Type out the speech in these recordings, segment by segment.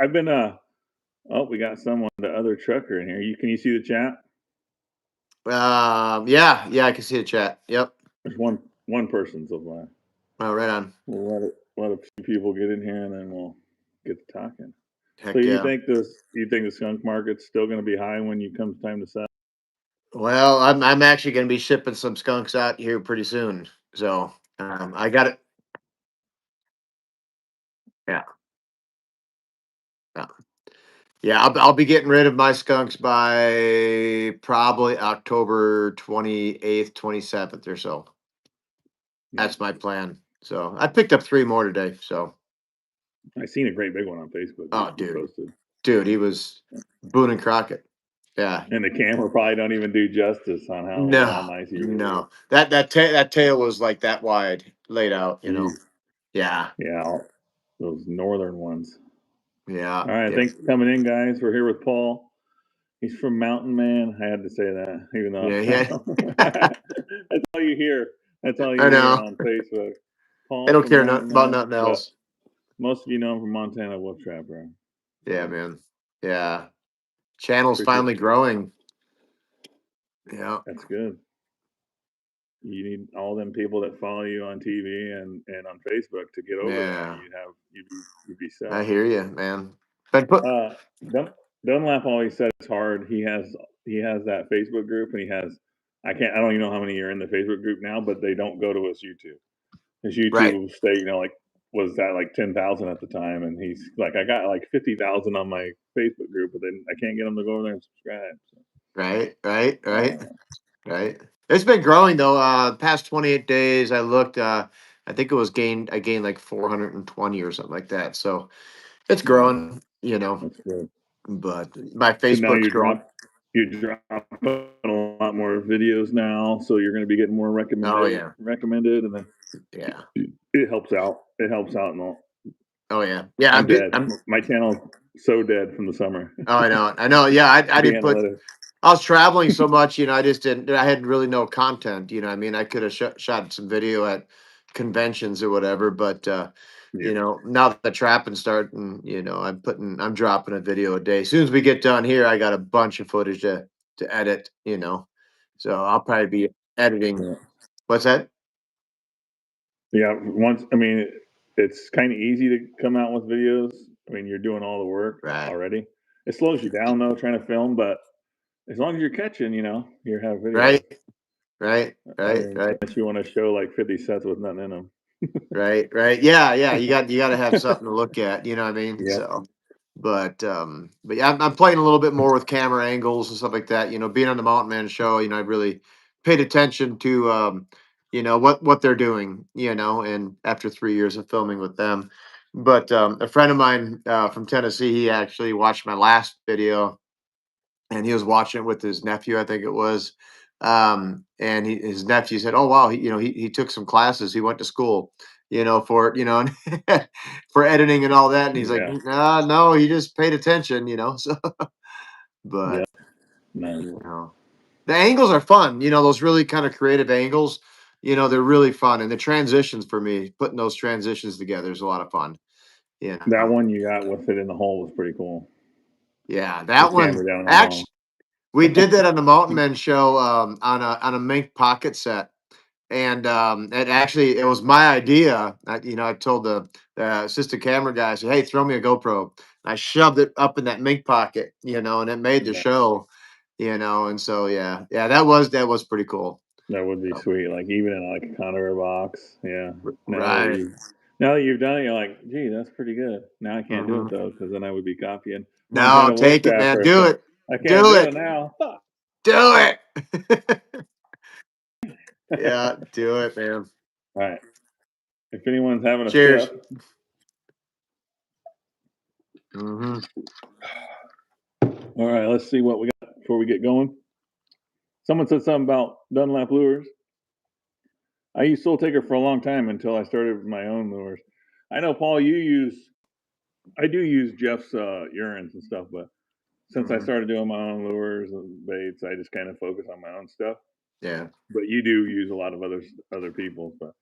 I've been oh, we got someone, the other trucker in here. Can you see the chat? Yeah, I can see the chat. Yep. There's one person so far. Oh, right on. We'll let a few people get in here, and then we'll get to talking. Heck So you yeah. think the skunk market's still going to be high when you comes time to sell? Well, I'm actually going to be shipping some skunks out here pretty soon. So I got it. Yeah. Yeah. Yeah, I'll be getting rid of my skunks by probably October 28th, 27th or so. That's my plan. So I picked up 3 more today. So I seen a great big one on Facebook. oh, You posted. Dude, he was Boone and Crockett. Yeah. And the camera probably don't even do justice on how nice he really No. is. That tail was like that wide laid out, you know. Yeah. Yeah, those northern ones. Yeah. All right, yeah. thanks for coming in, guys. We're here with Paul. He's from Mountain Man. I had to say that, even though that's all you hear. That's all you hear on Facebook. Paul I don't care about nothing else. Most of you know him from Montana Wolf Trapper. Yeah, man. Yeah. Channel's finally growing. Yeah. That's good. You need all them people that follow you on TV and on Facebook to get over there. You'd be set. I hear you, man. Dunlap always said it's hard. He has that Facebook group, and I don't even know how many are in the Facebook group now, but they don't go to his YouTube. His YouTube will stay, like, was that like 10,000 at the time, and he's like, I got like 50,000 on my Facebook group, but then I can't get them to go over there and subscribe. So. Right. It's been growing though. Past 28 days, I looked. I think I gained like 420 or something like that. So it's growing, you know. That's good. But my Facebook's growing. You're dropping a lot more videos now, so you're going to be getting more recommended, and then it helps out. It helps out and all. Oh yeah, I'm dead. My channel's so dead from the summer. Oh, I know. Yeah, I didn't put. I was traveling so much, you know. I just didn't. I had really no content. You know, I mean, I could have shot some video at conventions or whatever, but you know, now that the trapping starting, you know, I'm dropping a video a day. As soon as we get done here, I got a bunch of footage to edit. You know, so I'll probably be editing. Yeah. What's that? Yeah, it's kind of easy to come out with videos. I mean, you're doing all the work already. It slows you down though, trying to film, but as long as you're catching, you know, you have video. Right. Unless you want to show like 50 sets with nothing in them. Right. Yeah. You got to have something to look at. You know what I mean? Yeah. So, but yeah, I'm playing a little bit more with camera angles and stuff like that. You know, being on the Mountain Man show, you know, I really paid attention to you know, what they're doing. You know, and after 3 years of filming with them, but a friend of mine from Tennessee, he actually watched my last video, and he was watching it with his nephew, I think it was. And his nephew said, "Oh wow, he took some classes. He went to school, you know, for for editing and all that." And he's like, "No, he just paid attention, you know." So, but you know, the angles are fun. You know, those really kind of creative angles. You know, they're really fun, and the transitions for me, putting those transitions together is a lot of fun. Yeah, that one you got with it in the hole was pretty cool. Yeah, that one actually. We did that on the Mountain Men show on a mink pocket set, and it was my idea. I told the assistant camera guy, I said, "Hey, throw me a GoPro." And I shoved it up in that mink pocket, you know, and it made the show, you know. And so yeah, that was pretty cool. That would be sweet, like even in like a contour box, yeah. Now that you've done it, you're like, gee, that's pretty good. Now I can't do it though, because then I would be copying. No, take it, man. Do it. I can't do it now. Do it. Yeah, do it, man. All right. If anyone's having a cheers. Sip. All right, let's see what we got before we get going. Someone said something about Dunlap lures. I used Soul Taker for a long time until I started with my own lures. I know, Paul, I do use Jeff's urines and stuff, but since I started doing my own lures and baits, I just kind of focus on my own stuff. Yeah. But you do use a lot of other people's. But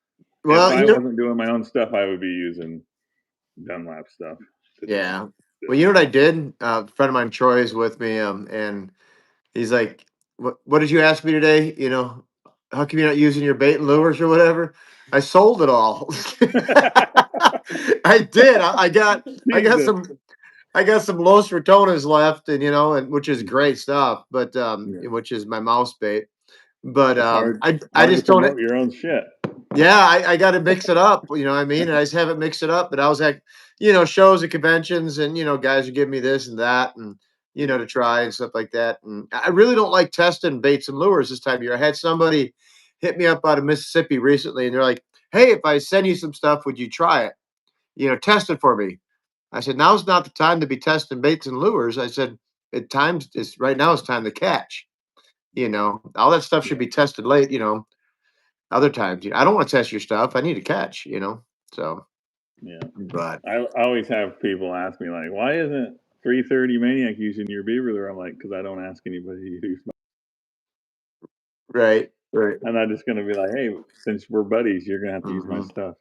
if I wasn't doing my own stuff, I would be using Dunlap stuff. Yeah. Well, you know what I did? A friend of mine, Troy, is with me, and he's like, "What did you ask me today? You know, how come you're not using your bait and lures or whatever?" I sold it all. I did. I got Jesus. some I got some Los Ratonas left, and and which is Mm, great stuff, but yeah. which is my mouse bait. But It's I hard to just don't. promote your own shit. Yeah, I got to mix it up. You know what I mean? And I just haven't mixed it up. But I was at, shows and conventions, and guys would give me this and that, and to try and stuff like that. And I really don't like testing baits and lures this time of year. I had somebody hit me up out of Mississippi recently, and they're like, "Hey, if I send you some stuff, would you try it? Test it for me." I said, "Now's not the time to be testing baits and lures." I said, "At times, it's right now. It's time to catch. All that stuff should Yeah. be tested late. Other times, I don't want to test your stuff. I need to catch. So, Yeah. but I always have people ask me like, why isn't 330 Maniac using your beaver lure? I'm like, because I don't ask anybody to use my. right, right, I'm not just gonna be like, hey, since we're buddies, you're gonna have to use my hmm stuff.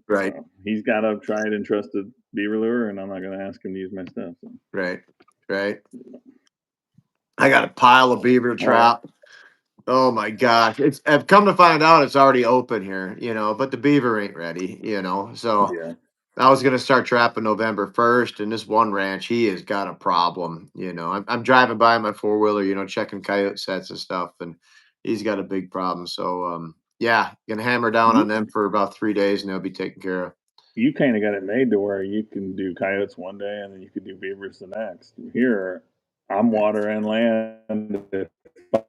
right, So he's got a tried and trusted beaver lure, and I'm not gonna ask him to use my stuff. So. right, right. I got a pile of beaver All right. trap. Oh my gosh. I've come to find out it's already open here, but the beaver ain't ready. So Yeah. I was gonna start trapping November 1st, and this one ranch, he has got a problem. I'm driving by my four-wheeler, checking coyote sets and stuff, and he's got a big problem. So yeah, gonna hammer down on You them for about 3 days, and they'll be taken care of. you kind of got it made to where you can do coyotes one day and then you can do beavers the next. Here, I'm water and land. If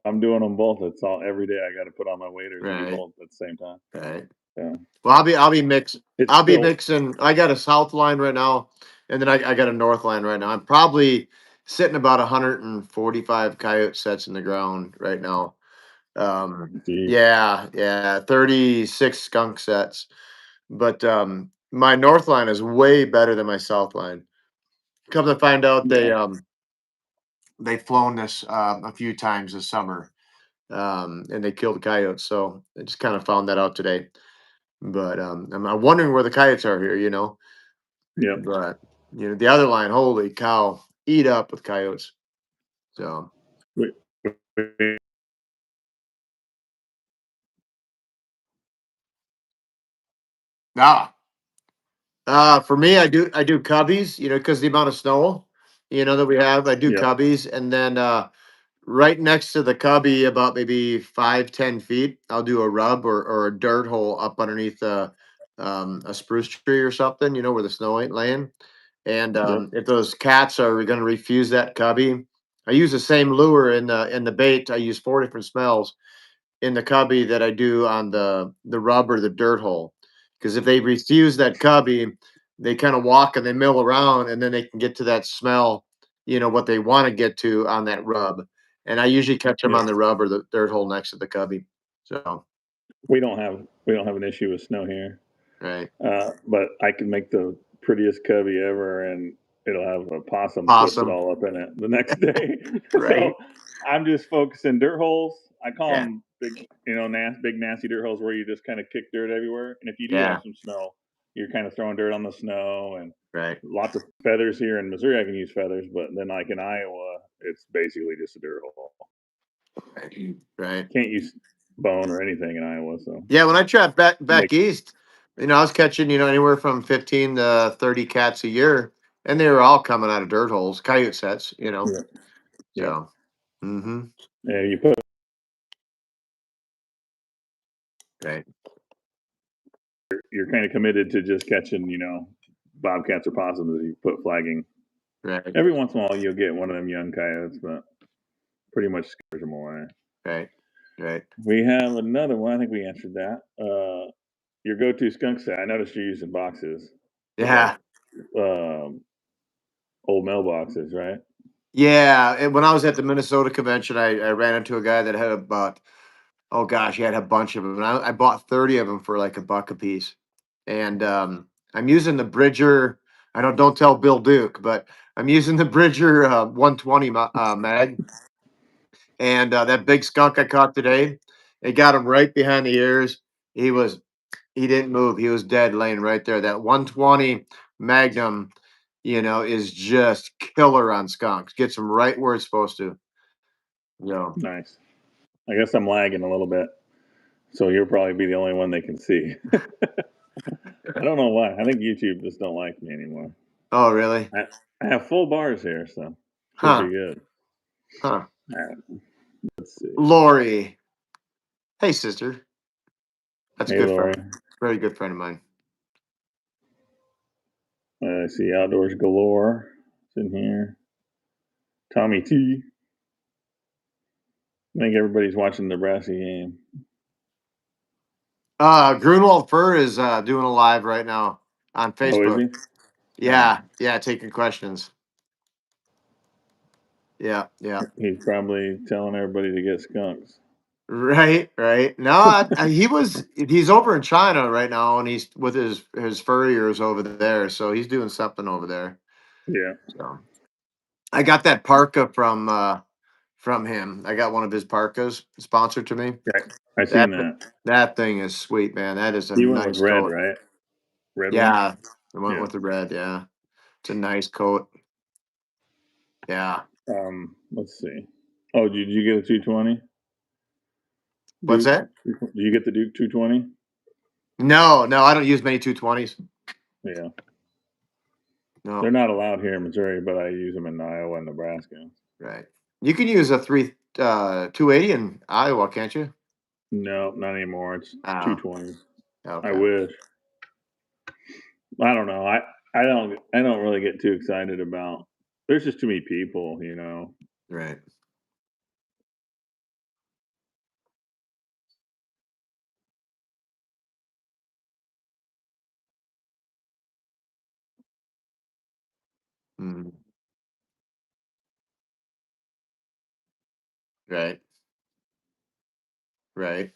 I'm doing them both, it's all every day. I got to put on my waders and do Right, both at the same time. right. Yeah, Well, I'll be mixing. it's I'll be still mixing. I got a south line right now, and then I got a north line right now. I'm probably sitting about 145 coyote sets in the ground right now. geez. Yeah, yeah, 36 skunk sets. But my north line is way better than my south line. Come to find out, Yeah, they've flown this a few times this summer, and they killed coyotes. So I just kind of found that out today. But I'm wondering where the coyotes are here. yep. But the other line, holy cow, eat up with coyotes. So We, we, ah, for me, I do cubbies, because the amount of snow, that we have, I do yep, cubbies, and then right next to the cubby, about maybe 5-10 feet, I'll do a rub or a dirt hole up underneath a spruce tree or something, where the snow ain't laying. And yep, if those cats are going to refuse that cubby, I use the same lure in the bait. I use 4 different smells in the cubby that I do on the rub or the dirt hole. Because if they refuse that cubby, they kind of walk and they mill around, and then they can get to that smell, what they want to get to on that rub. And I usually catch them yep. on the rub or the dirt hole next to the cubby. So We don't have an issue with snow here. right, But I can make the prettiest cubby ever, and it'll have a possum twisted possum, all up in it the next day. So right, I'm just focusing dirt holes. I call yeah, them big, big nasty dirt holes where you just kind of kick dirt everywhere. And if you do have yeah, some snow, you're kind of throwing dirt on the snow and right, lots of feathers here in Missouri. I can use feathers, but then like in Iowa, it's basically just a dirt hole. right, right. Can't use bone or anything in Iowa, so Yeah, when I trapped back make east, I was catching, anywhere from 15 to 30 cats a year, and they were all coming out of dirt holes, coyote sets. yeah, yeah. So, mm-hmm. Yeah, you put Right, you're kind of committed to just catching, bobcats or possums. You put flagging. right, Every once in a while, you'll get one of them young coyotes, but pretty much scares them away. right, right. We have another one. I think we answered that. Your go-to skunk set. I noticed you're using boxes, like Yeah, um, old mailboxes, right? yeah. And when I was at the Minnesota convention, I ran into a guy that had about, oh gosh, he had a bunch of them. And I bought 30 of them for like $1 a piece. And I'm using the Bridger. I don't tell Bill Duke, but I'm using the Bridger 120 mag. And that big skunk I caught today, it got him right behind the ears. He didn't move. He was dead, laying right there. That 120 Magnum, is just killer on skunks. Gets them right where it's supposed to. Nice. I guess I'm lagging a little bit, so you'll probably be the only one they can see. I don't know why. I think YouTube just don't like me anymore. Oh, really? I have full bars here, so should Huh. be good. Huh. Let's see. Lori. Hey, sister. That's a Hey, good Lori. friend. Very good friend of mine. I see Outdoors Galore. It's in here. Tommy T. I think everybody's watching the Nebraska game. Grunwald Fur is doing a live right now on Oh, is Facebook. he? Yeah, taking questions. Yeah. He's probably telling everybody to get skunks. Right. No, he's over in China right now, and he's with his furriers over there, so he's doing something over there. Yeah. So I got that parka from him. I got one of his parkas sponsored to me. Yeah, I seen that. That thing is sweet, man. That is a He went with nice red, coat. right? Red one? Yeah, I went Yeah. with the red. Yeah, it's a nice coat. Yeah. Let's see. Oh, did you get a 220? What's Duke? that? Did you get the Duke 220? No, I don't use many 220s. Yeah. No. They're not allowed here in Missouri, but I use them in Iowa and Nebraska. Right. You can use a 280 in Iowa, can't you? No, not anymore. It's Oh, 220. I okay. wish. I don't know. I don't really get too excited about. There's just too many people, Right. Mm. Right. Right.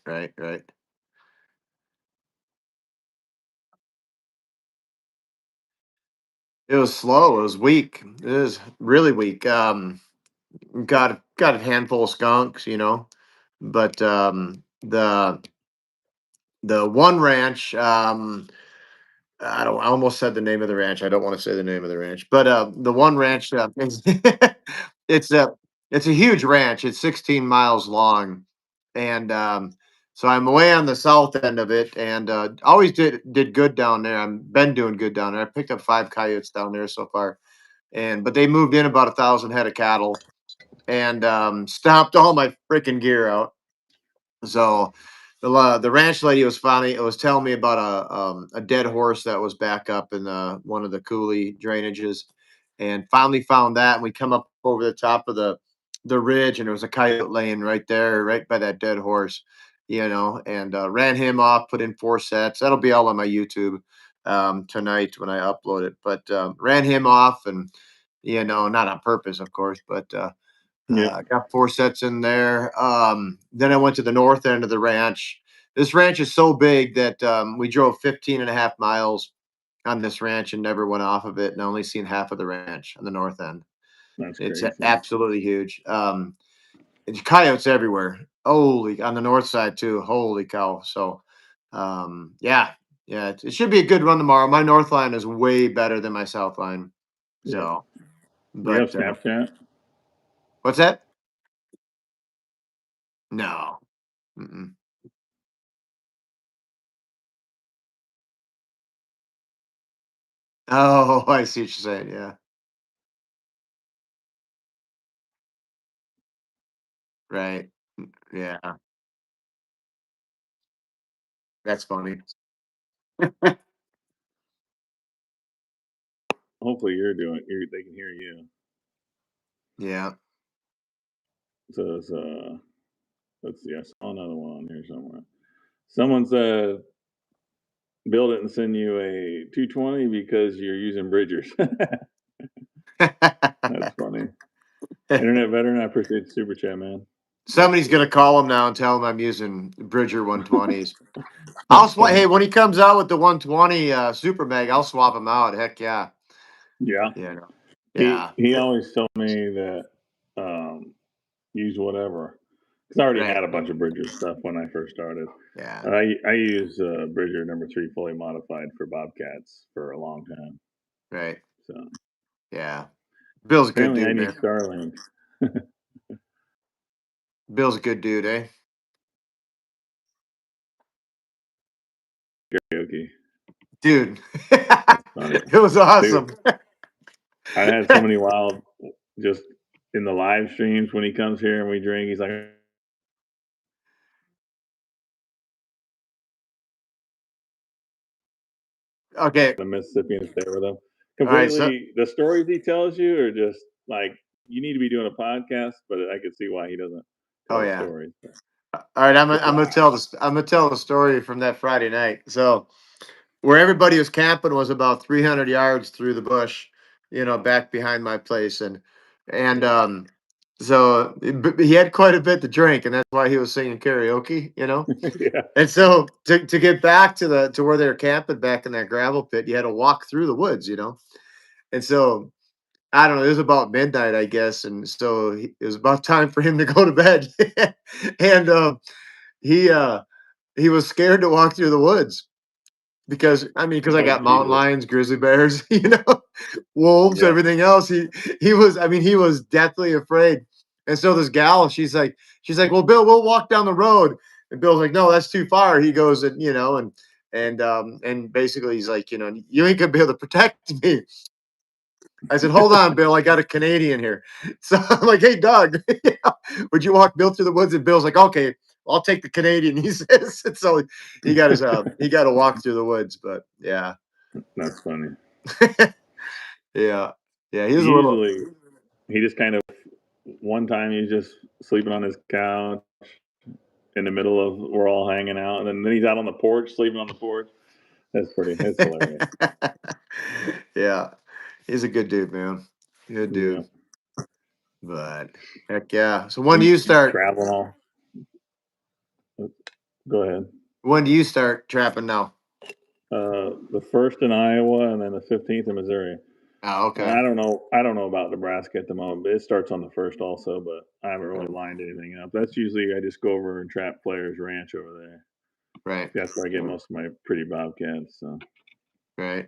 It was slow. It was weak. It was really weak. Got a handful of skunks, but the one ranch, I almost said the name of the ranch. I don't want to say the name of the ranch, but the one ranch, it's a it's a huge ranch. It's 16 miles long, and so I'm away on the south end of it, and always did good down there. I've been doing good down there. I picked up 5 coyotes down there so far, but they moved in about 1,000 head of cattle and stomped all my freaking gear out. So the ranch lady was telling me about a dead horse that was back up in one of the coulee drainages, and finally found that. And we come up over the top of the ridge, and there was a coyote laying right there, right by that dead horse, and ran him off. Put in 4 sets. That'll be all on my YouTube tonight when I upload it. But ran him off, and not on purpose, of course, but. Yep. Got 4 sets in there. Then I went to the north end of the ranch. This ranch is so big that we drove 15 and a half miles on this ranch and never went off of it, and only seen half of the ranch on the north end. That's It's crazy. absolutely huge. It's coyotes everywhere. Holy, on the north side too. Holy cow. So, yeah, it should be a good run tomorrow. My north line is way better than my south line. Yep. So, Do you have but Snapchat? what's that? No. Mm-mm. Oh, I see what you're saying. Yeah. Right. Yeah. That's funny. Hopefully they can hear you. Yeah. So it's, let's see. I saw another one on here somewhere. Someone said build it and send you a 220 because you're using Bridgers. That's funny. Internet veteran, I appreciate the super chat, man. Somebody's gonna call him now and tell him I'm using Bridger 120s. That's funny. Hey, when he comes out with the 120 Super Mag, I'll swap him out. Heck yeah. Yeah. Yeah. Yeah. He always told me that um, use whatever. Because I already Right. had a bunch of Bridger stuff when I first started. Yeah. I use Bridger number 3 fully modified for Bobcats for a long time. Right. So Yeah. Bill's a good Apparently, I dude, need man. Starlink. Bill's a good dude, eh? Karaoke. Dude. Funny. It was awesome. Dude, I had so many wild, just in the live streams when he comes here and we drink. He's like, Okay. the Mississippi and stay with him. All right. So, Completely, the stories he tells you are just like, you need to be doing a podcast, but I could see why he doesn't oh tell the yeah. stories. All right. I'm Just gonna tell this. I'm gonna tell the story from that Friday night. So, where everybody was camping was about 300 yards through the bush, back behind my place, and so he had quite a bit to drink, and that's why he was singing karaoke. yeah. And so to get back to where they were camping back in that gravel pit, you had to walk through the woods. And so I don't know, it was about midnight, I guess, and so it was about time for him to go to bed, and he he was scared to walk through the woods because I Oh, got mountain Jesus. lions, grizzly bears, wolves, Yeah. everything else. He was deathly afraid. And so this gal, she's like, well, Bill, we'll walk down the road. And Bill's like, no, that's too far. He goes and basically he's like, you ain't gonna be able to protect me. I said, hold on, Bill, I got a Canadian here. So I'm like, hey, Doug, would you walk Bill through the woods? And Bill's like, okay, I'll take the Canadian. He says, and so he got to walk through the woods. But yeah, That's funny. yeah, yeah. He was a little. Usually, he just kind of, one time he's just sleeping on his couch in the middle of, we're all hanging out, and then he's out on the porch, sleeping on the porch. It's hilarious. Yeah, he's a good dude, man. Good Yeah. dude. But heck yeah. So when do You you start? traveling all. Go ahead. When do you start trapping now? The first in Iowa, and then the 15th in Missouri. Oh, And okay. I don't know about Nebraska at the moment, but it starts on the first also. But I haven't really lined anything up. That's usually, I just go over and trap Players Ranch over there. Right. That's where I get most of my pretty bobcats. So Right.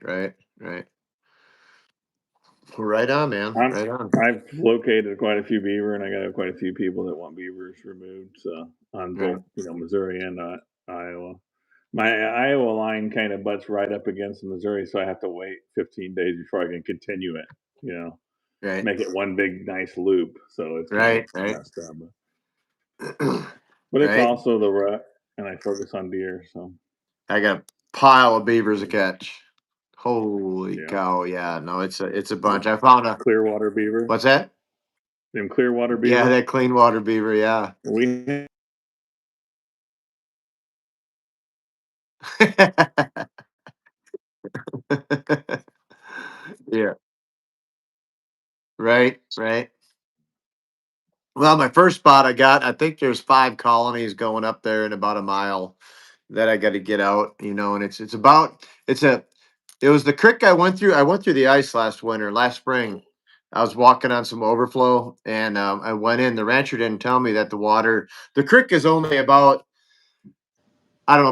Right on, man. Right on. I've located quite a few beaver, and I got quite a few people that want beavers removed. So on Right. both, Missouri and Iowa. My Iowa line kind of butts right up against Missouri, so I have to wait 15 days before I can continue it. Right. Make it one big nice loop. So it's kind of Right. Right. messed up. But it's Right. also the rut, and I focus on deer. So I got a pile of beavers to catch. Holy yeah, cow! Yeah, no, it's a bunch. them I found a. Clearwater beaver. What's that? Them Clearwater Yeah, beaver. that clean water beaver. Yeah. We Yeah. Right. Right. Well, my first spot I think there's 5 colonies going up there in about a mile that I got to get out, and it was the creek I went through. I went through the ice last spring. I was walking on some overflow and I went in. The rancher didn't tell me that the creek is only about, I don't know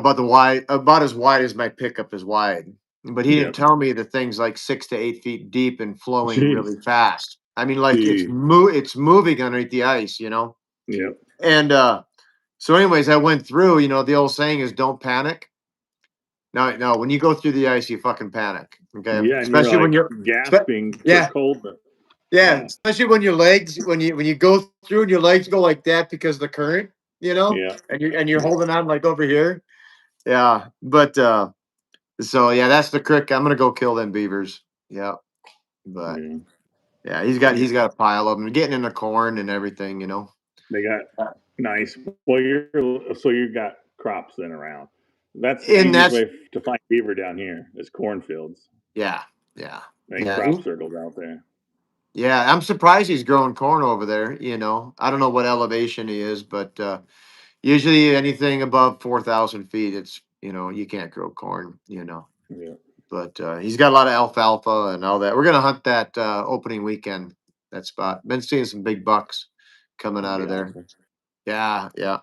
about as wide as my pickup is wide. But he didn't Yep. tell me the thing's like 6 to 8 feet deep and flowing Jeez. really fast. I mean, like Jeez. it's moving underneath the ice. Yep. And so, anyways, I went through. The old saying is, "Don't panic." No, when you go through the ice, you fucking panic. Okay, Yeah, and you're especially like when gasping for yeah, coldness. yeah, Yeah. especially when your legs, when you go through and your legs go like that because of the current, Yeah. and you're holding on like over here. Yeah, but so yeah, that's the crick. I'm gonna go kill them beavers. Yeah, but Yeah. yeah, he's got a pile of them getting in the corn and everything. They got nice. Well, you got crops then around. That's the And easiest that's way to find beaver down here is cornfields yeah, yeah, and yeah. crop circles out there. Yeah, I'm surprised he's growing corn over there. I don't know what elevation he is, but usually anything above 4,000 feet, it's you can't grow corn. Yeah. But he's got a lot of alfalfa and all that. We're gonna hunt that opening weekend. That spot. Been seeing some big bucks coming That'd out be of there. awesome. Yeah, yeah.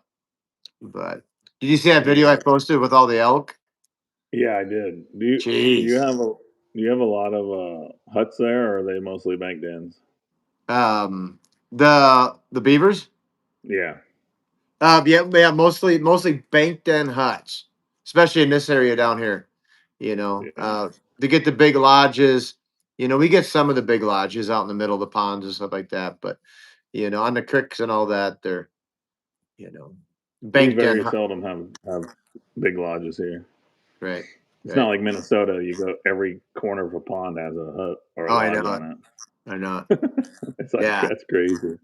But did you see that Yeah. video I posted with all the elk? Yeah, I did. Do you Jeez. have Do you have a lot of huts there, or are they mostly bank dens? The beavers. Yeah. Yeah, mostly bank den huts, especially in this area down here. Yeah. To get the big lodges. We get some of the big lodges out in the middle of the ponds and stuff like that, but on the creeks and all that, they're you know We bank den very hut. seldom have big lodges here. Right, It's not right. like Minnesota. You go every corner of a pond has a hut or a Oh, I lodge know it. on I know it. it. It's like Yeah, that's crazy.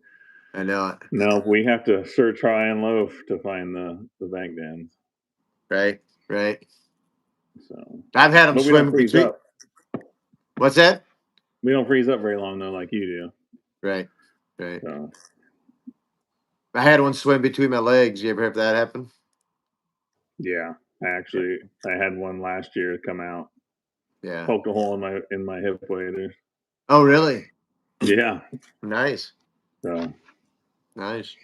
I know it. No, we have to search high and low to find the bank dens. Right, right. So, I've had them but we don't swim freeze between. up. What's that? We don't freeze up very long though, like you do. Right, right. So, I had one swim between my legs. You ever have that happen? yeah, I had one last year come out, Yeah. poked a hole in my hip waders. Oh, really? Yeah. Nice, So nice.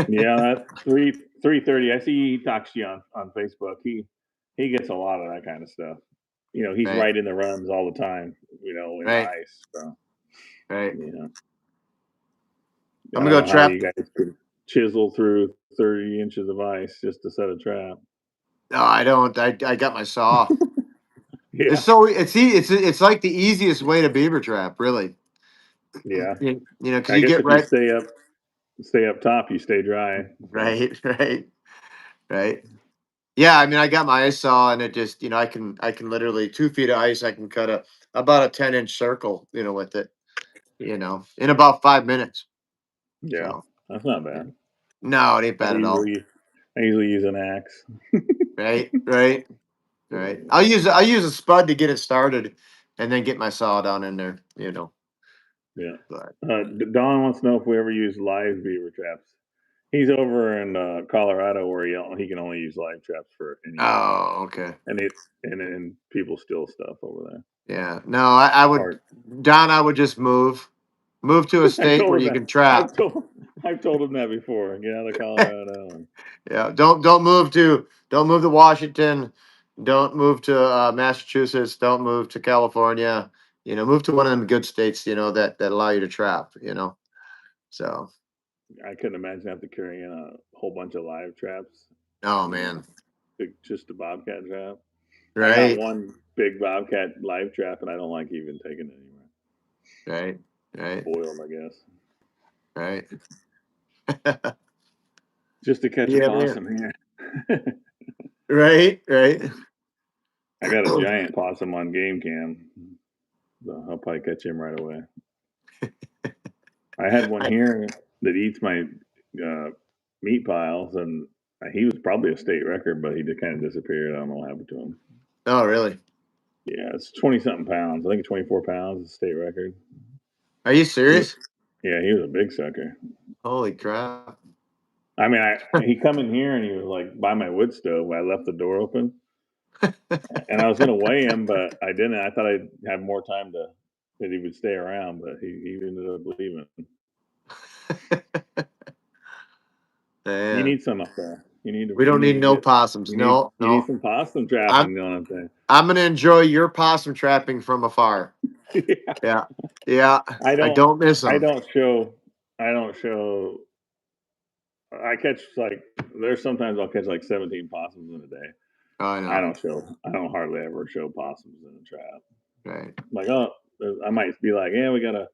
yeah, that 330. I see he talks to you on Facebook. He gets a lot of that kind of stuff. He's Right, right in the runs all the time. In the right, ice. So right. yeah, I'm I gonna don't go know how trap. you guys could chisel through 30 inches of ice just to set a trap. No, I don't. I got my saw. Yeah, It's like the easiest way to beaver trap, really. yeah. Because I you guess get if you right, stay up top, you stay dry. So right, right, right. Yeah, I mean, I got my ice saw, and it just, I can literally 2 feet of ice. I can cut about a 10-inch circle, with it, in about 5 minutes. yeah, So that's not yeah. bad. No, it ain't I bad at all. usually I usually use an axe. Right, right, right. I'll use a spud to get it started, and then get my saw down in there. Yeah. But Don wants to know if we ever use live beaver traps. He's over in Colorado where he can only use live traps for any animal, oh, okay. and people steal stuff over there. Yeah. No, I would, Or Don. I would just move to a I state where told him you that. can trap. I've told him that before. Get out of Colorado. Yeah, don't move to Washington, don't move to Massachusetts, don't move to California. Move to one of them good states. That allow you to trap. So, I couldn't imagine having to carry in a whole bunch of live traps. oh You know, man, just a bobcat trap. I got right, one big bobcat live trap, and I don't like even taking it anywhere. right, right, Spoiled, I guess. right. Just to catch a Yeah, man. possum here. Right, right. I got a giant possum on game cam. So I'll probably catch him right away. I had one I, here that eats my uh, meat piles, and he was probably a state record, but he just kind of disappeared. I don't know what happened to him. oh, really? Yeah, it's 20 something pounds. I think 24 pounds is state record. Are you He was, serious? yeah, he was a big sucker. Holy crap! I mean, he come in here and he was like by my wood stove. I left the door open, and I was gonna weigh him, but I didn't. I thought I'd have more time that he would stay around, but he ended up leaving. You Man, need some up there. we You don't need need to no get possums. No, you need no. some possum I'm trapping going up there. I'm gonna enjoy your possum trapping from afar. Yeah. Yeah, yeah. I I don't don't miss I them. don't show I don't show I catch like there's sometimes I'll catch like 17 possums in a day. I know. I don't hardly ever show possums in a trap. Right, Like, oh, I might be like, yeah, we got a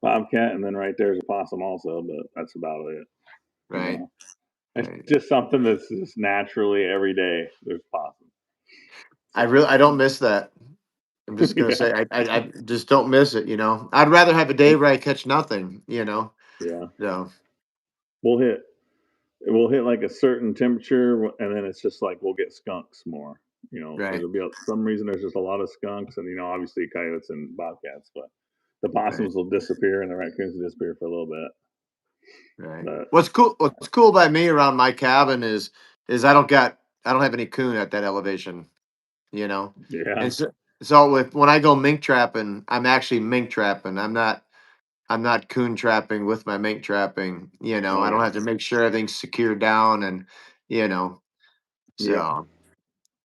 bobcat, and then right there's a possum also, but that's about it. You right, know, it's right. just something that's just naturally every day there's possums. So I don't miss that. I'm just gonna yeah, say I just don't miss it. I'd rather have a day where I catch nothing. yeah, So we'll hit we'll hit like a certain temperature, and then it's just like we'll get skunks more. right, There'll be some reason there's just a lot of skunks, and obviously coyotes and bobcats, but the right, possums will disappear and the raccoons will disappear for a little bit. right. But What's cool by me around my cabin is I don't have any coon at that elevation. You know, yeah, and so when I go mink trapping, I'm actually mink trapping. I'm not coon trapping with my mink trapping. oh I don't yeah, have to make sure everything's secured down and you know yeah. so.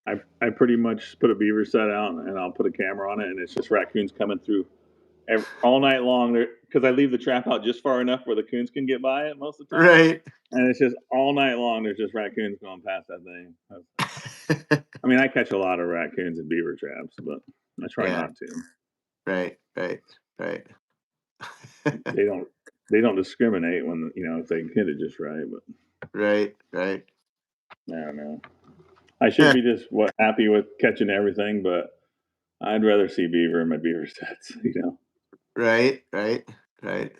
I pretty much put a beaver set out and I'll put a camera on it, and it's just raccoons coming through all night long. Because I leave the trap out just far enough where the coons can get by it most of the time, Right. and it's just all night long. There's just raccoons going past that thing. I mean, I catch a lot of raccoons and beaver traps, but I try Yeah. not to. Right. Right. Right. They don't discriminate when if they hit it just right. But Right. Right. I don't know. I should be just happy with catching everything, but I'd rather see beaver in my beaver sets. Right. Right. Right.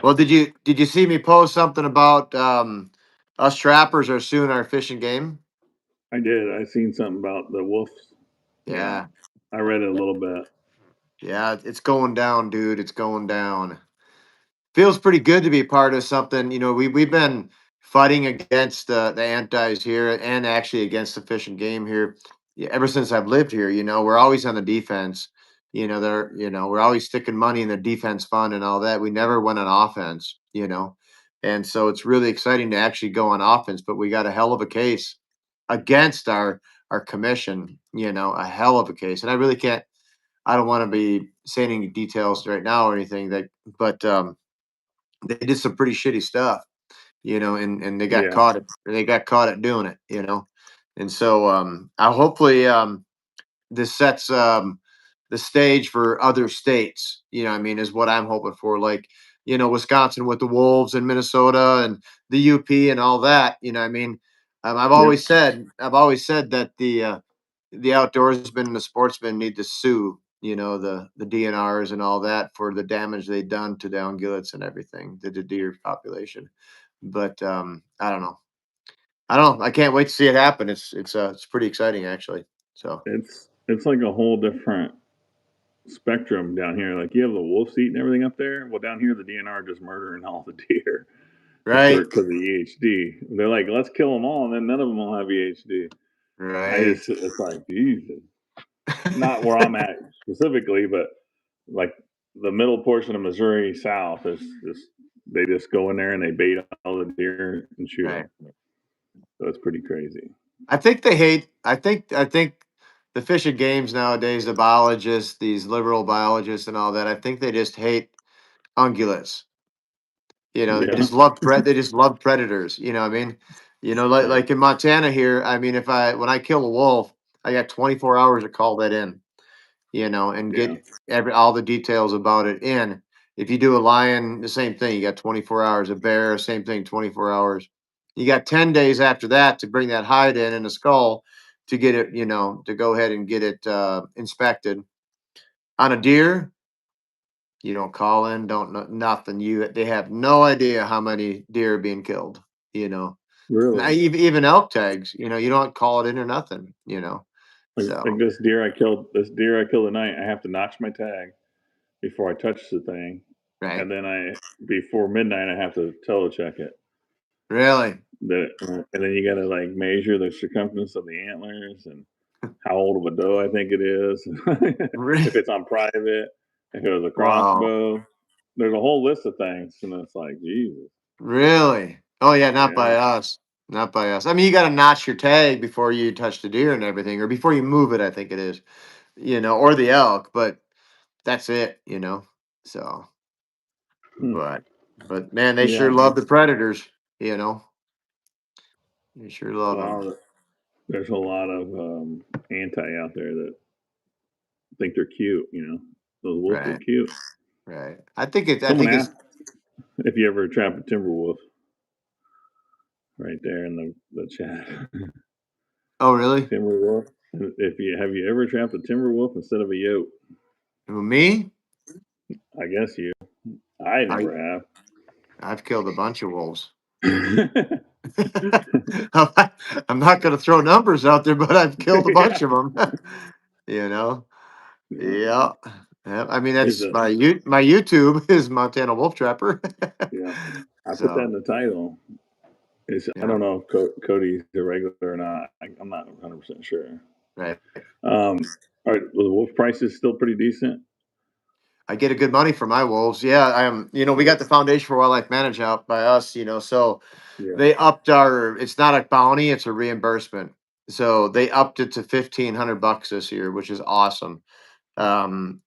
Well, did you see me post something about us trappers are suing our Fish and Game? I did. I seen something about the wolves. Yeah, Yeah. I read it a little bit. Yeah, it's going down, dude. It's going down. Feels pretty good to be part of something. We've been fighting against the antis here and actually against the Fish and Game here, ever since I've lived here. We're always on the defense. We're always sticking money in the defense fund and all that. We never went on offense. And so it's really exciting to actually go on offense. But we got a hell of a case against our commission. A hell of a case, and I really can't. I don't want to be saying any details right now or anything but they did some pretty shitty stuff, and they got Yeah, caught at doing it, and so I hopefully this sets the stage for other states. I mean, is what I'm hoping for. Like, Wisconsin with the Wolves and Minnesota and the UP and all that. I mean, yep. I've always said that the outdoorsmen and the sportsmen need to sue, the DNRs and all that for the damage they done to the ungulates and everything, the deer population. But I don't know. I don't know. I can't wait to see it happen. It's pretty exciting actually. So It's like a whole different spectrum down here. Like you have the wolf seat and everything up there. Well, down here the DNR just murdering all the deer right, because of EHD. They're like, let's kill them all, and then none of them will have EHD. right, It's like Jesus. Not where I'm at specifically, but like the middle portion of Missouri South is just they just go in there and they bait all the deer and shoot right. them. So it's pretty crazy. I think they hate. I think the Fish and Games nowadays, the biologists, these liberal biologists, and all that. I think they just hate ungulates. They Yeah, just love they just love predators. You know what I mean? Like right. in Montana here. I mean, when I kill a wolf, I got 24 hours to call that in. And Yeah, get all the details about it in. If you do a lion, the same thing. You got 24 hours. A bear, same thing, 24 hours. You got 10 days after that to bring that hide in and the skull to get it, to go ahead and get it inspected. On a deer, you don't call in, don't know nothing. They have no idea how many deer are being killed. You know, really. even elk tags. You don't call it in or nothing. Like So this deer I killed tonight. I have to notch my tag before I touch the thing, right, and then before midnight I have to telecheck it. really, And then you got to like measure the circumference of the antlers and how old of a doe I think it is, if it's on private, if it was a wow. crossbow. There's a whole list of things, and it's like Jesus. Really? Oh yeah, not by Yeah, us. Not by us. I mean, you got to notch your tag before you touch the deer and everything, or before you move it. I think it is, or the elk. But that's it. So, hmm. but man, they sure Yeah. love the predators. You know, they sure love them. Well, there's a lot of anti out there that think they're cute. Those wolves are Right, cute. right. I think it's. I Someone think it's. asked if you ever trap a timber wolf. Right there in the chat. Oh really? Timber wolf. If you have you ever trapped a timber wolf instead of a yote? Who, me? I guess you. I I never have. I've killed a bunch of wolves. I'm not going to throw numbers out there, but I've killed a bunch Yeah, of them. you know. yeah. Yeah. Yeah. I mean, There's that's a my YouTube is Montana Wolf Trapper. yeah. I put that in So, the title. I yeah, don't know if Cody's a regular or not. I'm not 100% sure. right. Um, all right, well, the wolf price is still pretty decent. I get a good money for my wolves. Yeah, I am. We got the Foundation for Wildlife Management out by us. So Yeah, they upped our. It's not a bounty; it's a reimbursement. So they upped it to $1,500 this year, which is awesome.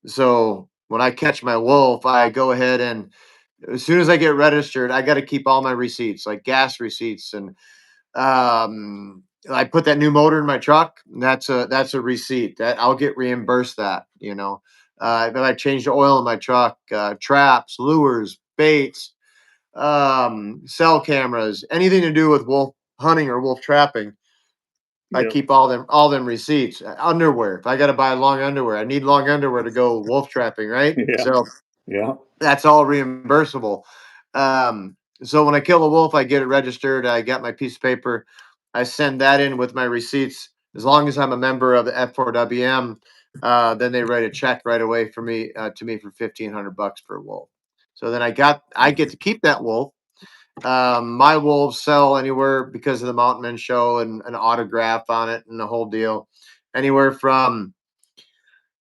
So when I catch my wolf, I go ahead and as soon as I get registered, I got to keep all my receipts, like gas receipts, and I put that new motor in my truck. That's a receipt that I'll get reimbursed. That if I change the oil in my truck, traps, lures, baits, cell cameras, anything to do with wolf hunting or wolf trapping. I Yep. keep all them receipts. Underwear. If I got to buy long underwear, I need long underwear to go wolf trapping, right? Yeah. So Yeah. that's all reimbursable. So when I kill a wolf, I get it registered. I got my piece of paper. I send that in with my receipts. As long as I'm a member of the F4WM, then they write a check right away for me to me for $1,500 for a wolf. So then I get to keep that wolf. My wolves sell anywhere because of the Mountain Men show and an autograph on it and the whole deal, anywhere from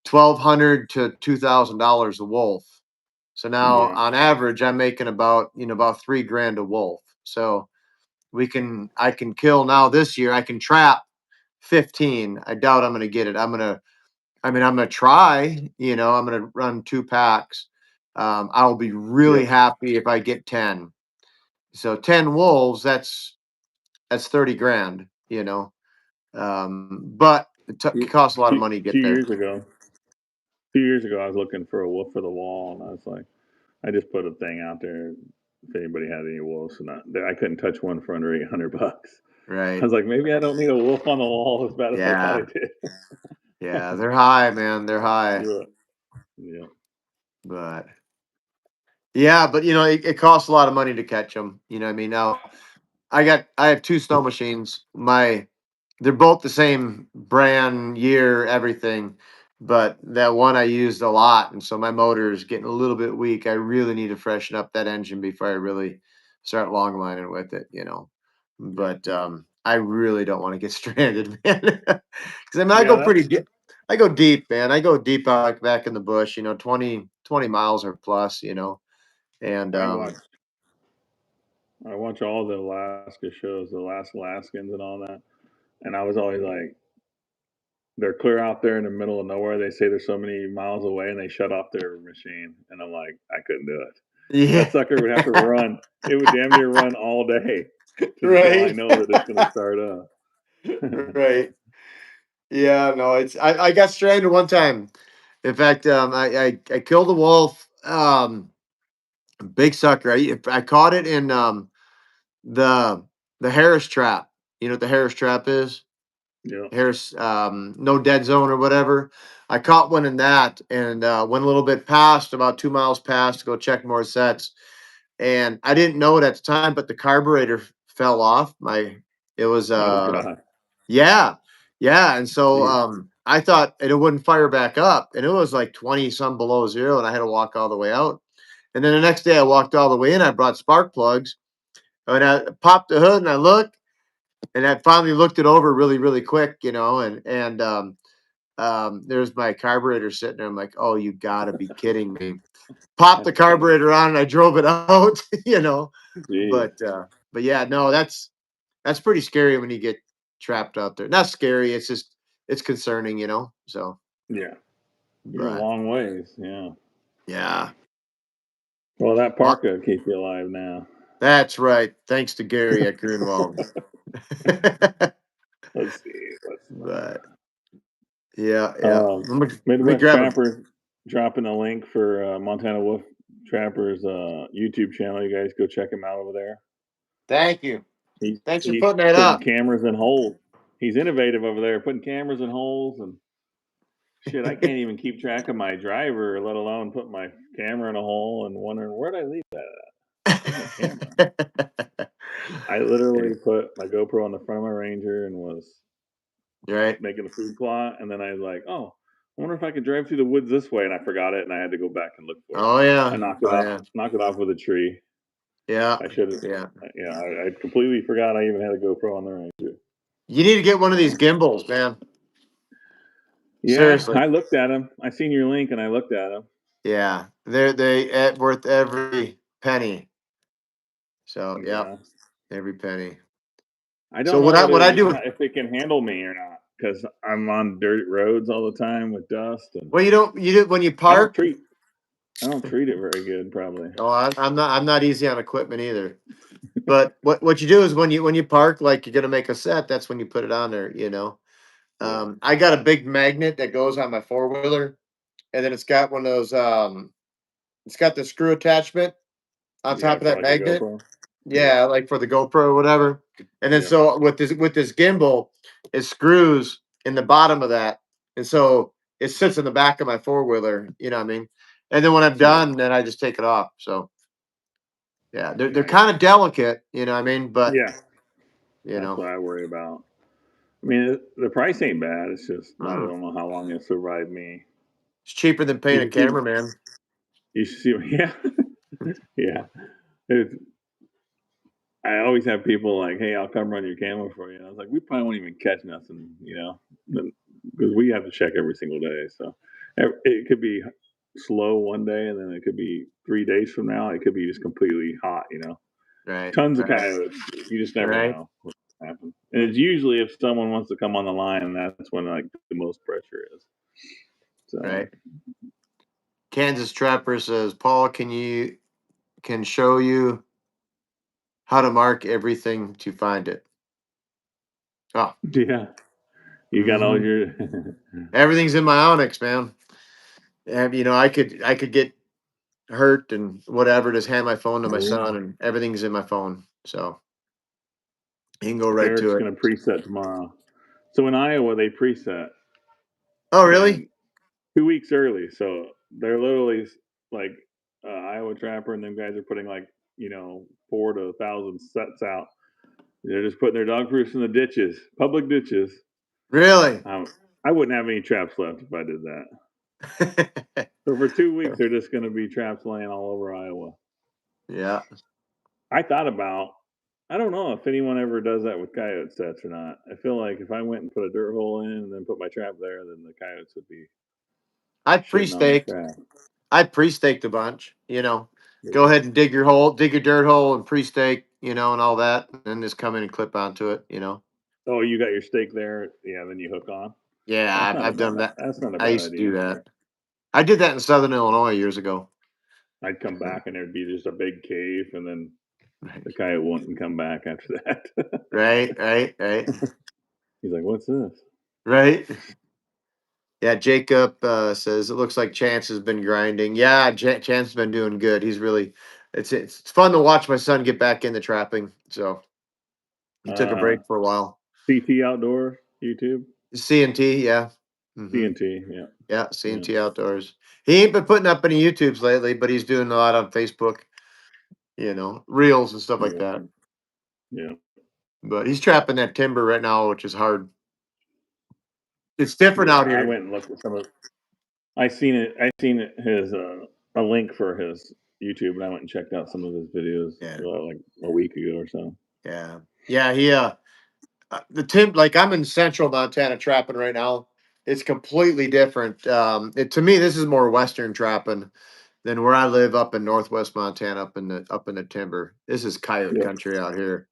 $1,200 to $2,000 a wolf. So now Yeah. on average, I'm making about $3,000 a wolf. So I can kill now this year. I can trap 15. I doubt I'm going to get it. I'm going to try, I'm going to run 2 packs. I'll be really Yep. happy if I get 10. So 10 wolves, that's 30 grand, but it costs a lot of Two, money to two get there. years ago, 2 years ago, I was looking for a wolf for the wall, and I was like, I just put a thing out there if anybody had any wolves, and I couldn't touch one for under $800. I Right. was like, maybe I don't need a wolf on the wall as bad as I thought I Yeah. did. Yeah. They're high, man. They're high. Yeah. Yeah. But yeah, but it costs a lot of money to catch them. You know what I mean? Now I have 2 snow machines. They're both the same brand, year, everything, but that one I used a lot, and so my motor is getting a little bit weak. I really need to freshen up that engine before I really start long lining with it. Yeah. But I really don't want to get stranded, man. Because I mean, Yeah. That, I go deep, man. I go deep out back in the bush. 20 miles or plus. And I watch. I watch all the Alaska shows, the Last Alaskans and all that, and I was always like, they're clear out there in the middle of nowhere. They say they're so many miles away, and they shut off their machine, and I'm like, I couldn't do it. That yeah, sucker would have to run. It would damn near run all day until I right, know that it's going to start up. right. Yeah, no, I got stranded one time. In fact, I killed a wolf, big sucker. I caught it in the the Harris trap. You know what the Harris trap is? Yeah. Harris, no dead zone or whatever. I caught one in that and went a little bit past, about 2 miles past, to go check more sets. And I didn't know it at the time, but the carburetor fell off. It was Oh god. yeah, yeah. And so Jeez. I thought it wouldn't fire back up, and it was like 20 some below zero, and I had to walk all the way out. And then the next day I walked all the way in. I brought spark plugs, and I popped the hood and I looked, and I finally looked it over really, really quick, and there's my carburetor sitting there. I'm like, oh, you gotta be kidding me. Popped the That's funny. carburetor on and I drove it out. Jeez. But yeah, no, that's pretty scary when you get trapped out there. Not scary, it's concerning. So, Yeah. You're a but long ways. Yeah. yeah. Well, that Well, parka keep you alive now. that's right. Thanks to Gary at Grunwald. Let's see. Let's But yeah, yeah. Let me Midwest grab him. Trappers dropping a link for Montana Wolf Trappers YouTube channel. You guys go check him out over there. Thank you. He's Thanks for he's putting that putting up. cameras in holes. He's innovative over there, putting cameras in holes and shit. I can't even keep track of my driver, let alone put my camera in a hole and wondering where'd I leave that at? Where's my camera? I literally put my GoPro on the front of my Ranger and was Right. making a food plot, and then I was like, oh, I wonder if I could drive through the woods this way, and I forgot it, and I had to go back and look for it. Oh I yeah. knocked it Oh off, yeah. with a tree. Yeah. I should have. Yeah. Yeah, I completely forgot I even had a GoPro on the Ranger. You need to get one of these gimbals, man. Yeah, Seriously. I looked at them. I seen your link, and I looked at them. Yeah. Worth every penny. So, yep, Yeah, every penny. I don't So know what I do, if it can handle me or not, because I'm on dirt roads all the time with dust, and well, you do when you I park. I don't treat it very good, probably. Oh, I'm not easy on equipment either. But what you do is when you park, like you're gonna make a set, that's when you put it on there. Yeah. I got a big magnet that goes on my four-wheeler, and then it's got one of those. It's got the screw attachment on Yeah, top of for that like a magnet. GoPro. Yeah. Yeah, like for the GoPro or whatever. And then Yeah. so with this gimbal, it screws in the bottom of that, and so it sits in the back of my four-wheeler. You know what I mean? And then when I'm Yeah. done, then I just take it off. So yeah, they're Nice. kind of delicate. You know what I mean? But Yeah. That's what I worry about. I mean, the price ain't bad. It's just I mm, don't know how long it'll survive me. it's cheaper than paying You a should see. cameraman. You should see. Yeah. Yeah. It's, I always have people like, "Hey, I'll come run your camera for you." And I was like, "We probably won't even catch nothing, because we have to check every single day. So it could be slow one day, and then it could be 3 days from now. It could be just completely hot. Right, Tons of right, coyotes. You just never right, know what happens. And it's usually if someone wants to come on the line, and that's when like the most pressure is. So right. Kansas Trapper says, Paul, can show you how to mark everything to find it. Oh, yeah, you got all hmm your. everything's in my Onyx, man. And I could get hurt and whatever. Just hand my phone to my Oh, son, and everything's in my phone, so he can go right Eric's to it. gonna preset tomorrow. So in Iowa they preset Oh, really? and 2 weeks early. So they're literally like Iowa Trapper and them guys are putting like 4 to 1,000 sets out. They're just putting their dog proofs in the ditches, public ditches. Really? I wouldn't have any traps left if I did that. So for 2 weeks, they're just going to be traps laying all over Iowa. Yeah. I thought about, I don't know if anyone ever does that with coyote sets or not. I feel like if I went and put a dirt hole in and then put my trap there, then the coyotes would be I'd shitting on my pre-staked. trap. I'd pre-staked a bunch. Go Yeah. ahead and dig your hole, dig your dirt hole, and pre-stake. And all that, and then just come in and clip onto it. Oh, you got your stake there. Yeah, then you hook on. Yeah, That's not a I've done bad. that. That's not a I bad used to do idea. that. I did that in Southern Illinois years ago. I'd come back and there'd be just a big cave, and then Right, the coyote wouldn't come back after that. right, right, right. He's like, "What's this?" Right. Yeah, Jacob says it looks like Chance has been grinding. Yeah, Chance has been doing good. He's really, it's fun to watch my son get back into trapping. So he took a Uh, break for a while. CT Outdoor YouTube, CNT, yeah, CNT. Yeah, yeah, yeah, CNT Outdoors. He ain't been putting up any YouTubes lately, but he's doing a lot on Facebook. Reels and stuff like yeah, that. yeah. But he's trapping that timber right now, which is hard. It's different Yeah, out I here. went and looked at some of. I seen it. I seen his a link for his YouTube, and I went and checked out some of his videos Yeah, like a week ago or so. yeah, yeah. He the like I'm in central Montana trapping right now. It's completely different. To me, this is more western trapping than where I live up in northwest Montana, up in the timber. This is coyote Yep, country out here,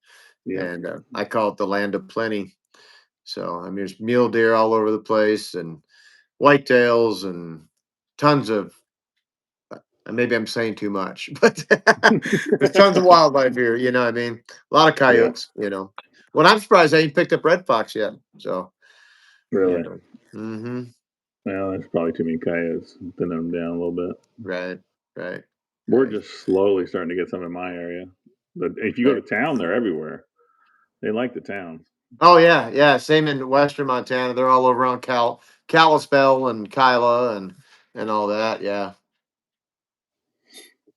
yep. and I call it the land of plenty. So I mean, there's mule deer all over the place, and whitetails, and tons of. Maybe I'm saying too much, but there's tons of wildlife here. You know what I mean? A lot of Yeah, coyotes. Well, I'm surprised I ain't picked up red fox yet. So. You really. know. Mm-hmm. Well, there's probably too many coyotes. Thinning them down a little bit. Right. Right. We're Right. just slowly starting to get some in my area. But if you go to Right. town, they're everywhere. They like the towns. Oh yeah, yeah. Same in western Montana. They're all over on Kalispell and Kyla and all that. Yeah.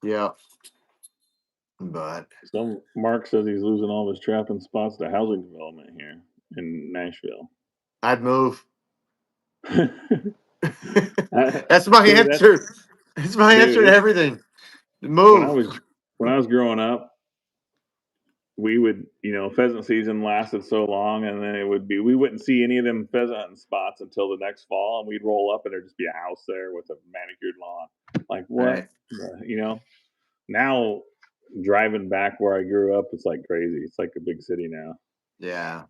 Yeah. But Some Mark says he's losing all his trapping spots to housing development here in Nashville. I'd move. I, That's my dude, that's answer. That's my answer dude. to It's everything. when Move. I was growing up. We would, pheasant season lasted so long, and then it would be we wouldn't see any of them pheasant hunting spots until the next fall, and we'd roll up and there'd just be a house there with a manicured lawn. Like what? Right. Now driving back where I grew up, it's like crazy. It's like a big city now. Yeah.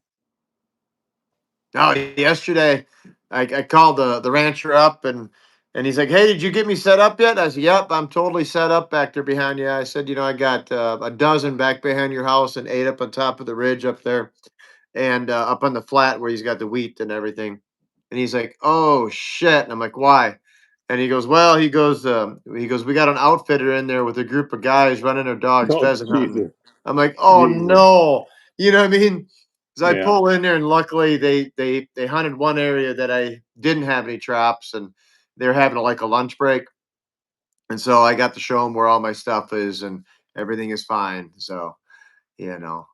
Oh, yesterday I called the rancher up and he's like, "Hey, did you get me set up yet?" I said, "Yep, I'm totally set up back there behind you." I said, "I got a dozen back behind your house and 8 up on top of the ridge up there and up on the flat where he's got the wheat and everything." And he's like, "Oh shit!" And I'm like, "Why?" And he goes, "Well," he goes, "We got an outfitter in there with a group of guys running their dogs Oh, pheasant hunting." Jesus. I'm like, "Oh Jesus. no!" You know what I mean? So I Yeah. pull in there, and luckily they hunted one area that I didn't have any traps, and they're having like a lunch break, and so I got to show them where all my stuff is, and everything is fine. So you know,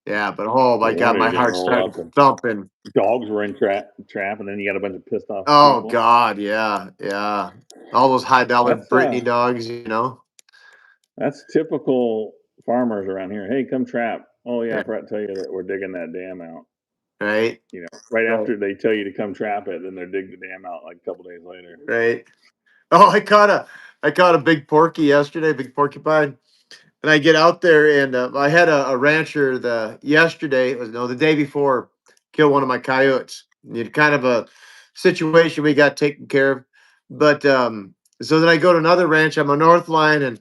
yeah. But oh No my god, wonder my you're getting heart rolled started up. And thumping. dogs were in trap, and then you got a bunch of pissed off Oh people. god, yeah, yeah. All those high dollar That's Brittany dogs, that's typical farmers around here. Hey, come trap. Oh yeah, I Yeah, forgot to tell you that we're digging that dam out. right, Right right, after they tell you to come trap it, then they're digging the dam out like a couple days later. right. Oh, I caught a big porky yesterday, big porcupine. And I get out there, and I had a rancher the day before, kill one of my coyotes. Kind of a situation we got taken care of. But so then I go to another ranch. I'm a North Line, and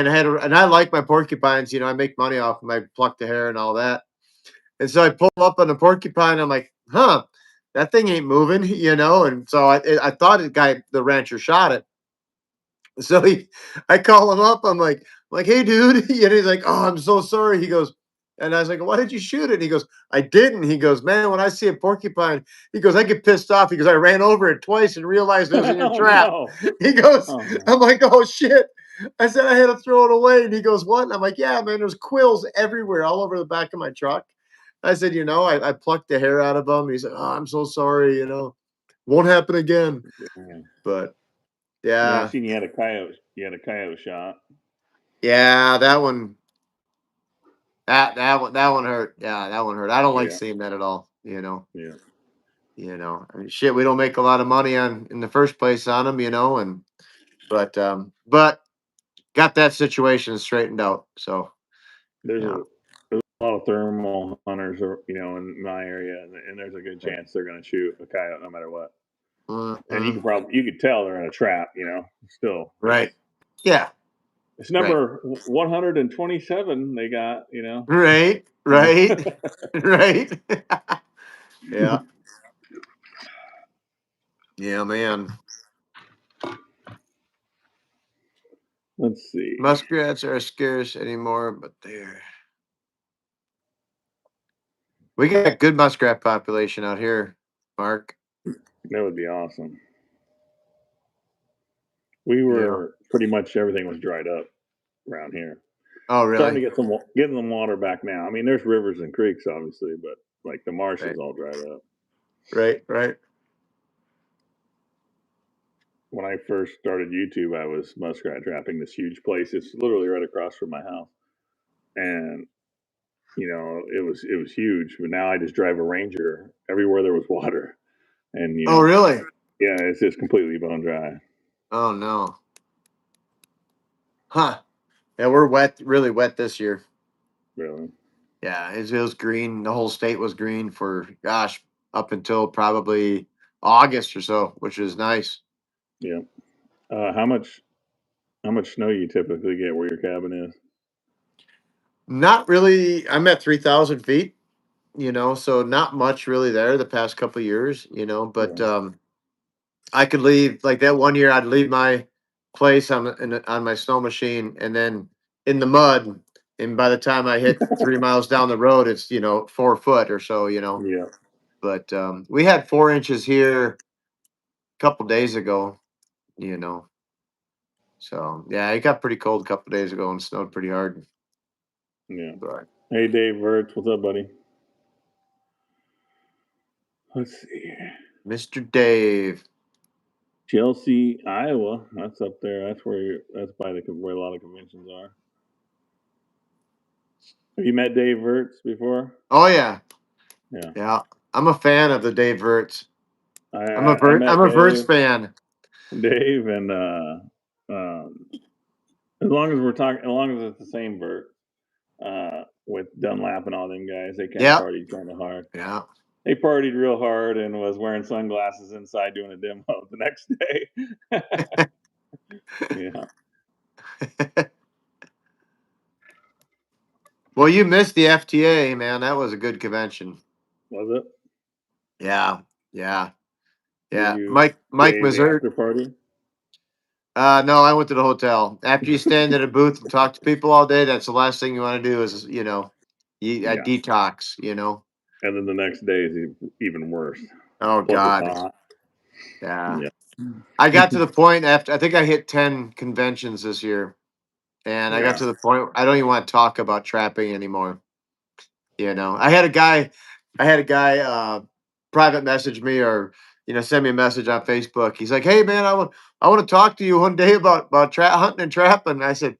I like my porcupines. I make money off them. I pluck the hair and all that. And so I pull up on the porcupine. I'm like, huh, that thing ain't moving, And so I thought the rancher shot it. So I call him up. I'm like, "Hey, dude," and he's like, "Oh, I'm so sorry." He goes, and I was like, "Why did you shoot it?" And he goes, "I didn't." He goes, "Man, when I see a porcupine," he goes, "I get pissed off." He goes, "I ran over it twice and realized it was in your Oh trap." no. He goes, Oh no. I'm like, "Oh shit." I said I had to throw it away. And he goes, "What?" And I'm like, "Yeah, man, there's quills everywhere, all over the back of my truck." I said, I plucked the hair out of them. He's like, "Oh, I'm so sorry, won't happen again." Yeah. But Yeah, I yeah. seen you had a coyote. You had a coyote shot. Yeah, that one that one hurt. Yeah, that one hurt. I don't like Yeah. seeing that at all, you know. Yeah. I mean, shit, we don't make a lot of money on in the first place on them, and but got that situation straightened out. So, There's yeah. a lot of thermal hunters, in my area, and there's a good chance they're going to shoot a coyote no matter what. And Mhm. you could tell they're in a trap. Still, Right. Yeah. it's Right. number 127. They got. Right. Right. Right. Yeah. Yeah, man. Let's see. Muskrats are scarce anymore, but we got good muskrat population out here, Mark. That would be awesome. We Yeah. were pretty much everything was dried up around here. Oh, Starting really? to getting some water back now. I mean, there's rivers and creeks, obviously, but like the marsh is Right. all dried up. Right. Right. When I first started YouTube, I was muskrat trapping this huge place. It's literally right across from my house, and it was huge. But now I just drive a Ranger everywhere there was water, and Oh, really? yeah, it's just completely bone dry. Oh no. Huh. Yeah, we're wet, really wet this year. Really. Yeah, it was green. The whole state was green for gosh, up until probably August or so, which is nice. Yeah. How much snow you typically get where your cabin is? Not really. I'm at 3,000 feet, so not much really there the past couple of years, but Yeah. I could leave like that one year. I'd leave my place on my snow machine, and then in the mud. And by the time I hit 3 miles down the road, it's 4 foot or so. Yeah. But we had 4 inches here a couple days ago. You know, so yeah, it got pretty cold a couple days ago and snowed pretty hard. Yeah. But Hey, Dave Verts, what's up, buddy? Let's see. Mr. Dave, Chelsea, Iowa. That's up there. That's by where a lot of conventions are. Have you met Dave Verts before? oh yeah, Yeah. yeah, I'm a fan of the Dave Verts. I I'm met a Verts Dave, fan. and um, as long as it's the same Vert, with Dunlap and all them guys. They kind of Yeah. partied kind of hard. Yeah. They partied real hard and was wearing sunglasses inside doing a demo the next day. Yeah. Well, you missed the FTA, man. That was a good convention. Was it? Yeah. Yeah. Did Yeah. you Mike stay the Mazur. after party? No, I went to the hotel. After you stand at a booth and talk to people all day, that's the last thing you want to do is, Yeah. detox, And then the next day is even worse. Oh, Plus God. it's hot. Yeah. I got to the point after, I think I hit 10 conventions this year. And I got to the point I don't even want to talk about trapping anymore. I had a guy private message me or send me a message on Facebook. He's like, "Hey man, I want to talk to you one day about hunting and trapping." I said,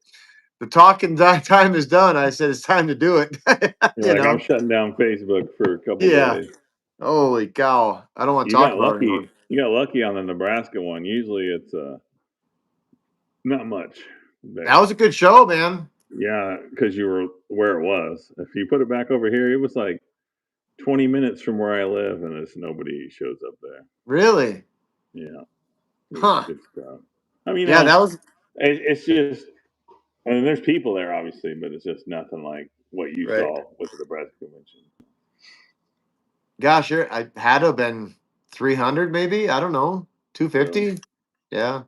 "The talking time is done." I said, "It's time to do it." You're like, I'm shutting down Facebook for a couple Yeah. days. Holy cow. I don't want to You talk got about it anymore. lucky. You got lucky on the Nebraska one. Usually it's not much. That was a good show, man. Yeah, because you were where it was. If you put it back over here, it was like 20 minutes from where I live, and there's nobody shows up there. Really? Yeah. Huh. It's tough. I mean, Yeah, that was it's just, I mean, there's people there, obviously, but it's just nothing like what you right. saw with the Nebraska convention. Gosh, I had to have been 300 maybe. I don't know. 250. Really? Yeah.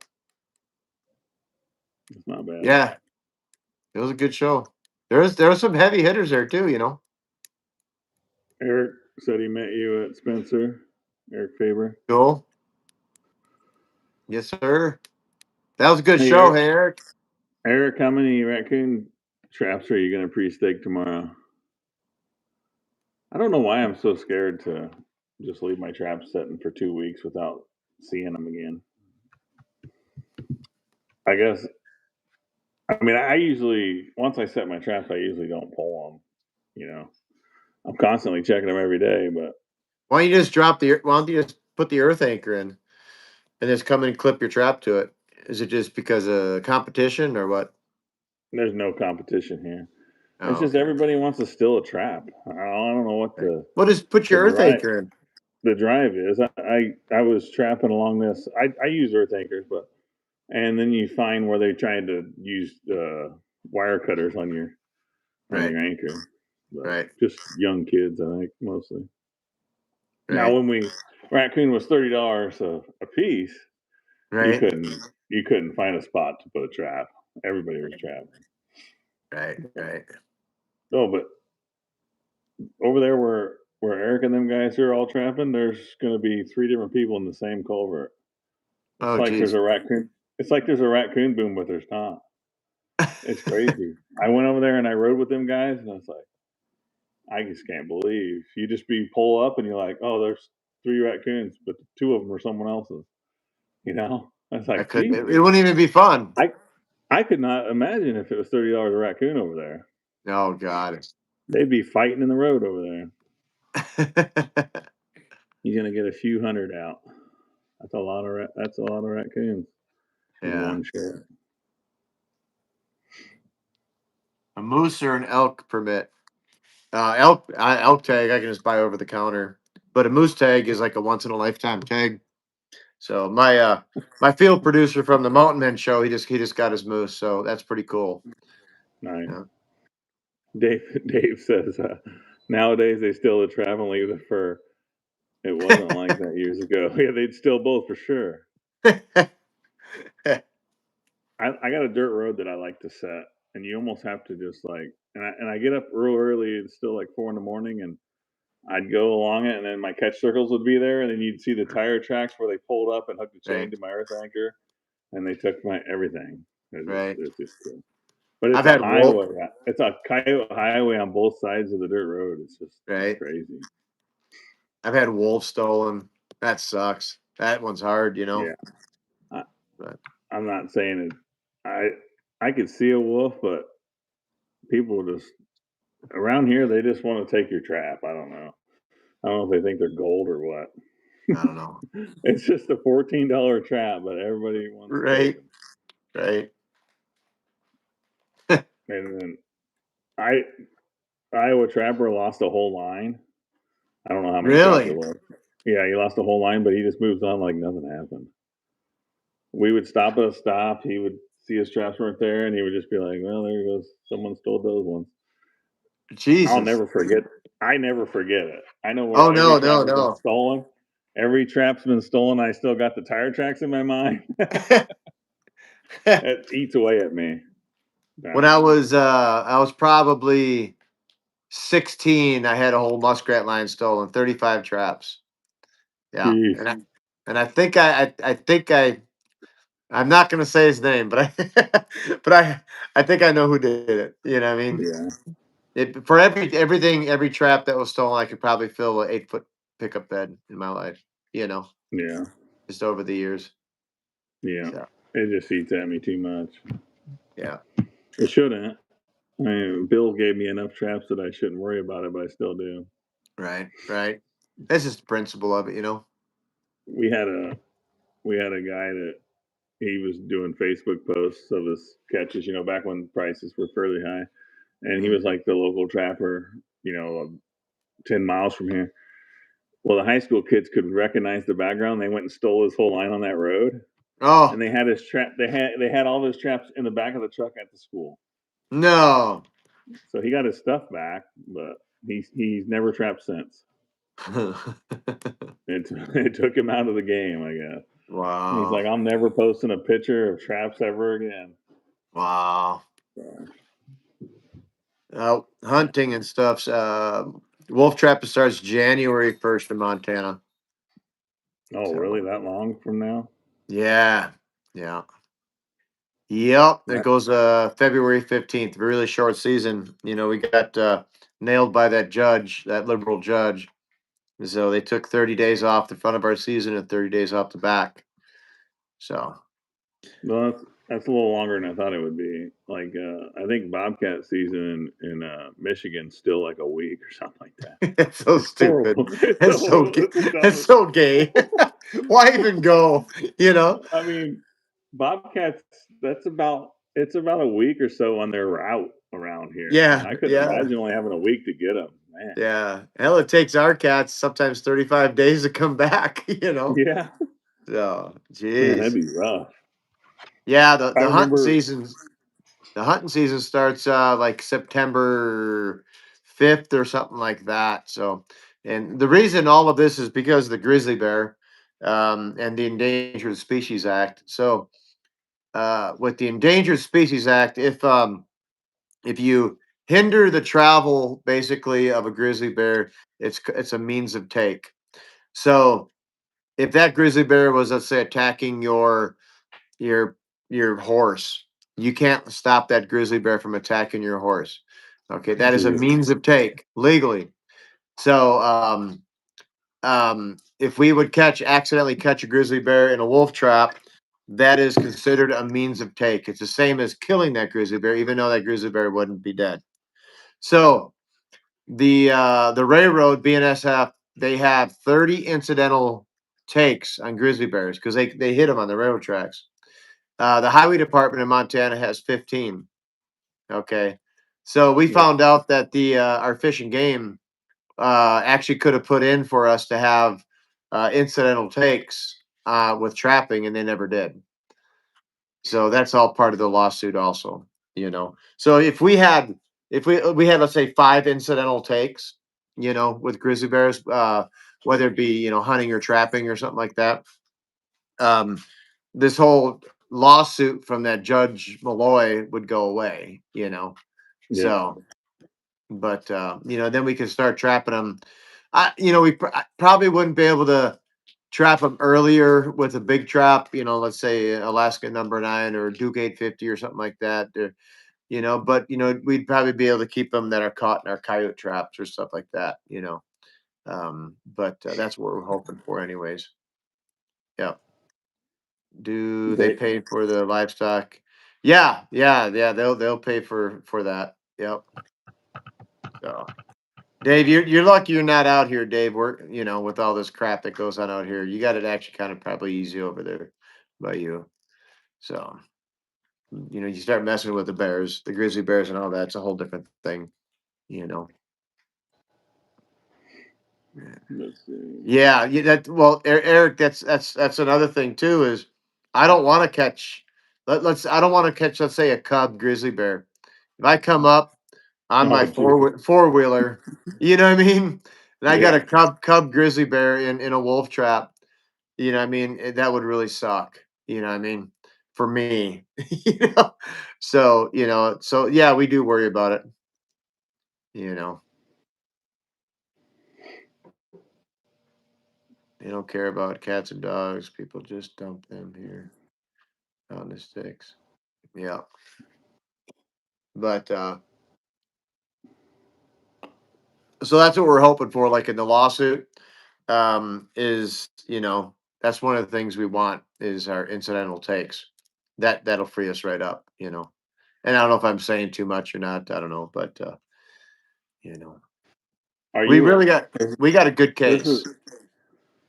It's not bad. Yeah. It was a good show. There was some heavy hitters there too, Eric said he met you at Spencer. Eric Faber. Cool. Yes, sir. That was a good Hey, show, Eric. hey Eric. Eric, how many raccoon traps are you going to pre-stake tomorrow? I don't know why I'm so scared to just leave my traps setting for 2 weeks without seeing them again. I guess, I mean, I usually, once I set my traps, I usually don't pull them. I'm constantly checking them every day, but Why don't you just why don't you just put the earth anchor in and just come in and clip your trap to it? Is it just because of competition or what? there's no competition here. Oh, It's just okay. everybody wants to steal a trap. I don't know what Well, just put your earth anchor in. the drive is. I was trapping along this. I use earth anchors, and then you find where they tried to use wire cutters on your anchor. But Right. just young kids, I think, mostly. Right. Now, when raccoon was $30 a piece, right. you couldn't find a spot to put a trap. Everybody was trapping. Right. Right. Oh, but over there where Eric and them guys are all trapping, there's going to be 3 different people in the same culvert. It's like there's a raccoon. It's like there's a raccoon boom, but there's not. It's crazy. I went over there and I rode with them guys, and I was like, I just can't believe you just pull up and you're like, oh, there's 3 raccoons, but 2 of them are someone else's. That's like, it wouldn't even be fun. I could not imagine if it was $30 a raccoon over there. Oh God, they'd be fighting in the road over there. He's gonna get a few hundred out. That's a lot of raccoons. Yeah. In one shot. A moose or an elk permit. Elk tag I can just buy over the counter, but a moose tag is like a once in a lifetime tag. So my field producer from the Mountain Men show, he just got his moose, so that's pretty cool. Nice. Yeah. Dave says nowadays they steal the trap and leave the fur. It wasn't like that years ago. Yeah, they'd steal both for sure. I got a dirt road that I like to set, and you almost have to just and I get up real early. It's still like 4 a.m, and I'd go along it, and then my catch circles would be there, and then you'd see the tire tracks where they pulled up and hooked the chain to my earth anchor, and they took my everything. It's just cool. But it's a highway. It's a coyote highway on both sides of the dirt road. It's just crazy. I've had wolves stolen. That sucks. That one's hard, Yeah. I'm not saying it. I could see a wolf, but people just around here they just want to take your trap. I don't know if they think they're gold or what. I don't know. It's just a $14 trap, but everybody wants to take it. Right. And then Iowa trapper lost a whole line. I don't know how many traps it Really? was. Yeah, he lost a whole line, but he just moves on like nothing happened. We would stop at a stop. He would see his traps weren't there, and he would just be like, "Well, there goes someone stole those ones." I'll Jesus. never forget. I never forget it. I know where Oh every no, trap no, has been no. stolen. Every trap's been stolen. I still got the tire tracks in my mind. It eats away at me. When I was probably 16, I had a whole muskrat line stolen, 35 traps. Yeah. Jeez. And I think I'm not gonna say his name, but I think I know who did it. You know what I mean? Yeah. For every trap that was stolen, I could probably fill an 8-foot pickup bed in my life, you know, Yeah. just over the years. Yeah. So It just eats at me too much. yeah. It shouldn't. I mean, Bill gave me enough traps that I shouldn't worry about it, but I still do. Right, right. That's just the principle of it, you know. We had a guy that he was doing Facebook posts of his catches, back when prices were fairly high, and he Mhm. was like the local trapper, 10 miles from here. Well, the high school kids could recognize the background. They went and stole his whole line on that road, Oh and they had his trap. They had all his traps in the back of the truck at the school. no. So he got his stuff back, but he's never trapped since. It it took him out of the game, I guess. He's Wow. like, I'm never posting a picture of traps ever again. Wow. So, Hunting and stuff. Wolf trap starts January 1st in Montana. oh, really? So That long from now? yeah, yeah, yep. It Right. goes February 15th. Really short season. You know, we got nailed by that judge, that liberal judge. So they took 30 days off the front of our season and 30 days off the back. So Well, that's a little longer than I thought it would be. Like, I think Bobcat season in Michigan's still like a week or something like that. it's so It's stupid. horrible. It's It's so so gay. it's the It's dumbest. so gay. Why even go? You know? I mean, Bobcats. It's about a week or so on their route around here, and Yeah, I couldn't yeah. imagine only having a week to get them. Man, Yeah. Hell, it takes our cats sometimes 35 days to come back, you know? yeah, So, man, that'd geez. be rough. Yeah, I remember. the hunting season starts like September 5th or something like that. So, and the reason all of this is because of the grizzly bear and the Endangered Species Act. So, with the Endangered Species Act, if you hinder the travel basically of a grizzly bear, it's a means of take. So if that grizzly bear was, let's say, attacking your your horse, you can't stop that grizzly bear from attacking your horse. Okay, that is a Geez. means of take legally. So if we would accidentally catch a grizzly bear in a wolf trap, that is considered a means of take. It's the same as killing that grizzly bear, even though that grizzly bear wouldn't be dead. So the railroad BNSF, they have 30 incidental takes on grizzly bears because they hit them on the railroad tracks. The highway department in Montana has 15. Okay, so we Yeah. found out that the our fish and game actually could have put in for us to have incidental takes with trapping, and they never did. So that's all part of the lawsuit, also. You know, so if we had, let's say, 5 incidental takes, with grizzly bears, whether it be hunting or trapping or something like that, um, this whole lawsuit from that Judge Malloy would go away. Yeah. So, but then we could start trapping them. I probably wouldn't be able to trap them earlier with a big trap. Let's say Alaska #9 or Duke 850 or something like that. But we'd probably be able to keep them that are caught in our coyote traps or stuff like that. But that's what we're hoping for, anyways. Yeah. Do they They, pay for the livestock? Yeah, yeah, yeah. They'll pay for that. Yep. So, Dave, you're lucky you're not out here, Dave. We're with all this crap that goes on out here, you got it actually kind of probably easy over there by you. So, you start messing with the bears, the grizzly bears, and all that. It's a whole different thing. you know. Let's see. Yeah, Eric, that's another thing too. Is I don't want to catch. I don't want to catch. Let's say a cub grizzly bear. If I come up on my Oh, geez. four wheeler, you know what I mean, and I got Yeah. a cub grizzly bear in a wolf trap. You know what I mean? That would really suck. You know what I mean? For me, you know. So yeah, we do worry about it. You know, they don't care about cats and dogs. People just dump them here on the sticks. Yeah. But so that's what we're hoping for, like in the lawsuit, is that's one of the things we want is our incidental takes. That'll free us right up, And I don't know if I'm saying too much or not. I don't know, but you know, Are we you? really got we got a good This case. is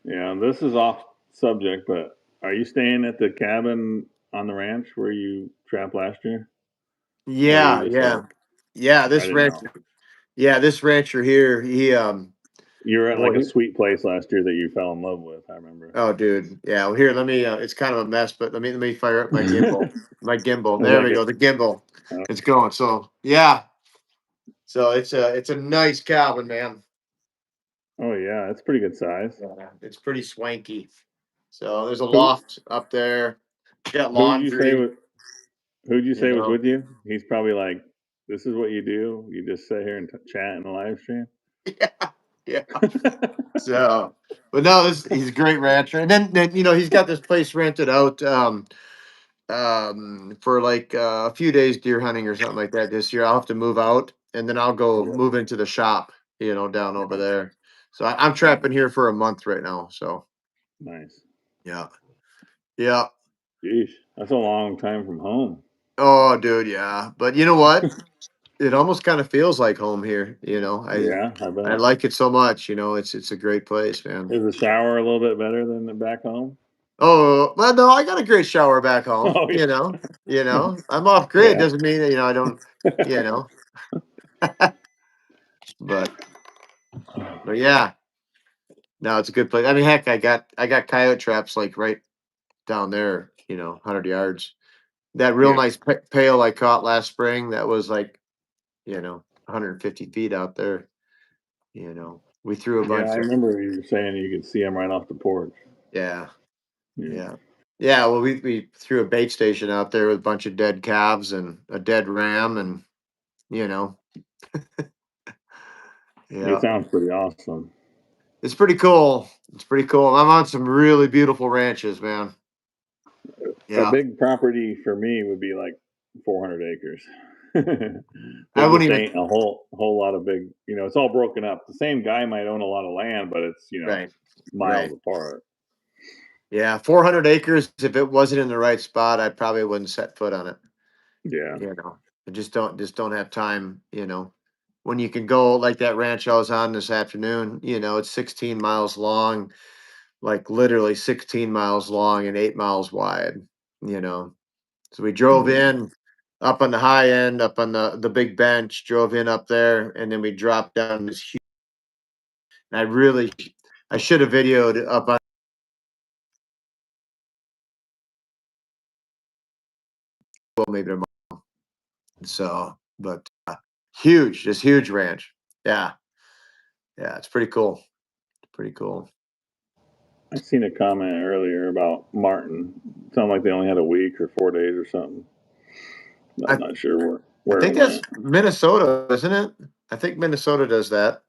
yeah. This is off subject, but are you staying at the cabin on the ranch where you trapped last year, or are Yeah, you just yeah, like yeah. I didn't know? This rancher here, he You were at like boy, a sweet place last year that you fell in love with. I remember. oh, dude. Yeah. Well, here, let me. It's kind of a mess, but let me fire up my gimbal. My gimbal. Was There like we a go. The gimbal. oh, It's going. So yeah. So it's a nice cabin, man. oh yeah, it's pretty good size. Yeah. It's pretty swanky. So there's a Who loft up there. Got who'd you say laundry. was who'd you You say was know. with you? He's probably like, this is what you do. You just sit here and chat in the live stream. Yeah. Yeah. So, but no, he's a great rancher, and then he's got this place rented out. For like a few days deer hunting or something like that this year. I'll have to move out and then I'll go Yeah, move into the shop, down over there. So I'm trapping here for a month right now. So nice. yeah. Yeah. Jeez, that's a long time from home. Oh, dude. Yeah. But you know what? It almost kind of feels like home here. Yeah, I I bet. like it so much. It's a great place, man. Is the shower a little bit better than the back home? Oh, well, no, I got a great shower back home. Oh I'm off grid. yeah, Doesn't mean that, I don't, you know, but, but yeah. No, it's a good place. I mean, heck, I got coyote traps like right down there, 100 yards. That real yeah, nice pail I caught last spring, that was like, 150 feet out there. We threw a yeah. I bunch of, remember you were saying you could see them right off the porch. yeah, Yeah, yeah, yeah. Well, we threw a bait station out there with a bunch of dead calves and a dead ram, and you know, it yeah, sounds pretty awesome. it's pretty cool. It's pretty cool. I'm on some really beautiful ranches, man. A Yeah, big property for me would be like 400 acres. I There wouldn't just even. ain't a whole lot of big. It's all broken up. The same guy might own a lot of land, but it's Right, miles right. apart. Yeah, 400 acres. If it wasn't in the right spot, I probably wouldn't set foot on it. Yeah, I just don't have time. When you can go like that ranch I was on this afternoon. It's 16 miles long, like literally 16 miles long and 8 miles wide. You know, so we drove yeah. in up on the high end, up on the big bench, drove in up there, and then we dropped down this huge. And I should have videoed up on. Well, maybe tomorrow. So, but huge, just huge ranch. Yeah, yeah, it's pretty cool. Pretty cool. I seen a comment earlier about Martin. Sounded like they only had a week or 4 days or something. I'm I not sure where I where it think that's went. Minnesota, isn't it? I think Minnesota does that.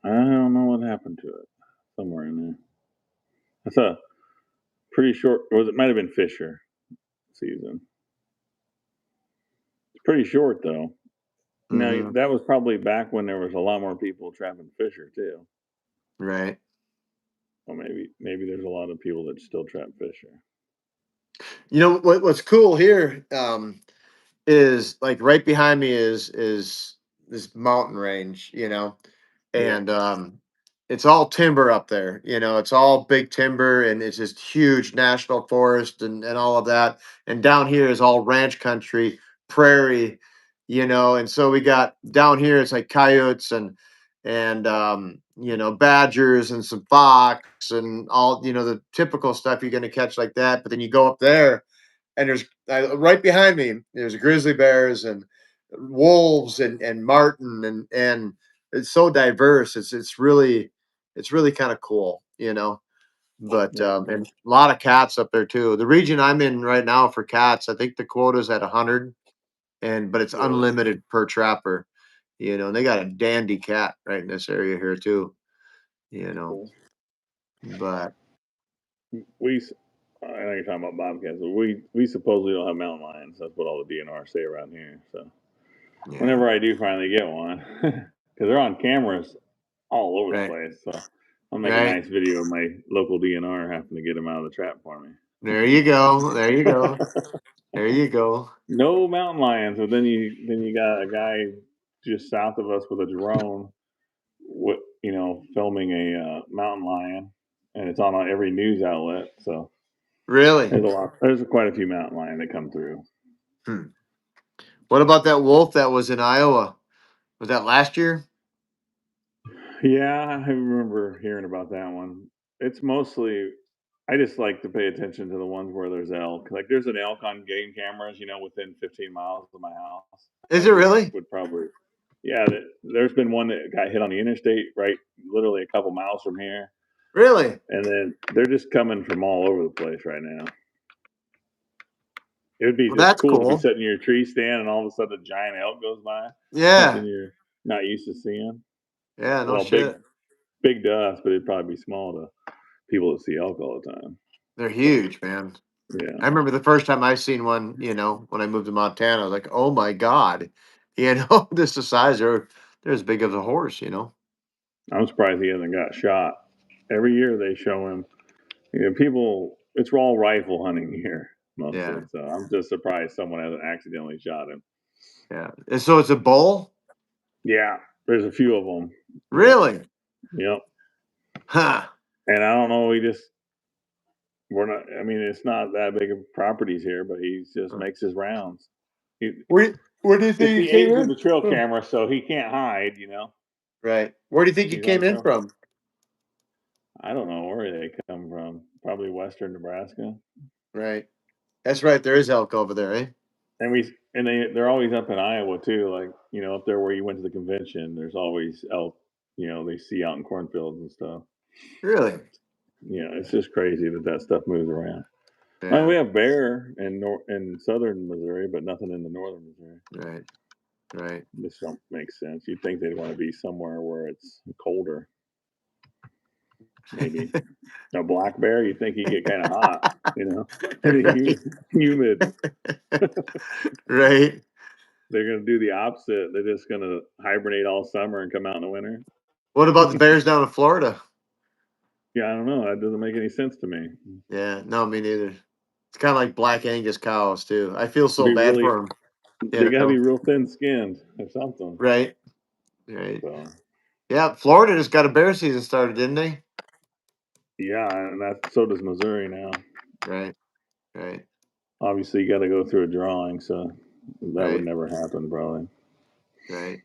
I don't know what happened to it. Somewhere in there. That's a pretty short. Was it might have been Fisher season. It's pretty short though. Now Hmm. that was probably back when there was a lot more people trapping Fisher too. Right. Or maybe there's a lot of people that still trap Fisher. What's cool here is like right behind me is this mountain range, Yeah. and it's all timber up there. It's all big timber and it's just huge national forest and all of that. And down here is all ranch country, prairie, And so we got down here, it's like coyotes and badgers and some fox and all, the typical stuff you're going to catch like that. But then you go up there and there's right behind me, there's grizzly bears and wolves and marten and it's so diverse. It's really kind of cool. But Yeah. and a lot of cats up there too. The region I'm in right now for cats, I think the quota's at 100, but it's Really? unlimited per trapper. And they got a dandy cat right in this area here too. You know, Cool. but We, I know you're talking about bobcats, but we supposedly don't have mountain lions. That's what all the DNR say around here. So yeah, whenever I do finally get one, because they're on cameras all over the right, place, so I'll make a right. nice video of my local DNR having to get them out of the trap for me. There you go. There you go. There you go. No mountain lions, but then you got a guy just south of us with a drone, filming a mountain lion, and it's on every news outlet. So Really? there's a lot. There's quite a few mountain lion that come through. Hmm. What about that wolf that was in Iowa? Was that last year? Yeah, I remember hearing about that one. It's mostly I just like to pay attention to the ones where there's elk. Like there's an elk on game cameras, within 15 miles of my house. Is I it just really? would probably, yeah. There's been one that got hit on the interstate, right, literally a couple miles from here, Really? and then they're just coming from all over the place right now. It would be Well, just that's cool to be cool. sitting in your tree stand and all of a sudden a giant elk goes by, something Yeah. you're not used to seeing. Yeah. No Well, shit. big to us, but it'd probably be small to people that see elk all the time. They're So huge, man. yeah, I remember the first time I seen one, when I moved to Montana, I was like, oh my God. This is the size. They're as big as a horse. I'm surprised he hasn't got shot. Every year they show him. People, it's all rifle hunting here mostly. Yeah. So I'm just surprised someone hasn't accidentally shot him. Yeah. And so it's a bull? Yeah, there's a few of them. Yep, Really? yep. Huh. And I don't know. We're not. I mean, it's not that big of properties here, but he just makes his rounds. He, Where do you it's think he the came age of in? the trail Huh. camera, so he can't hide. Right. Where do you think he He's on came in trail. from? I don't know where they come from. Probably western Nebraska. Right. That's right. There is elk over there, eh? And they're always up in Iowa too. Like up there where you went to the convention. There's always elk. They see out in cornfields and stuff. Really? It's just crazy that stuff moves around. I mean, Yeah. we have bear in southern Missouri, but nothing in the northern Missouri. Right. Right. This don't make sense. You'd think they'd want to be somewhere where it's colder. Maybe a black bear. You think he'd get kind of hot, Right. humid. Right. They're going to do the opposite. They're just going to hibernate all summer and come out in the winter. What about the bears down in Florida? Yeah, I don't know. That doesn't make any sense to me. Yeah. No, me neither. It's kind of like black Angus cows too. I feel so Be bad really, for them. they got to be real thin skinned or something. Right. Right. So Yeah. Florida just got a bear season started, didn't they? yeah, and so does Missouri now. Right. Right. Obviously, you got to go through a drawing, so that would Right. never happen probably. Right.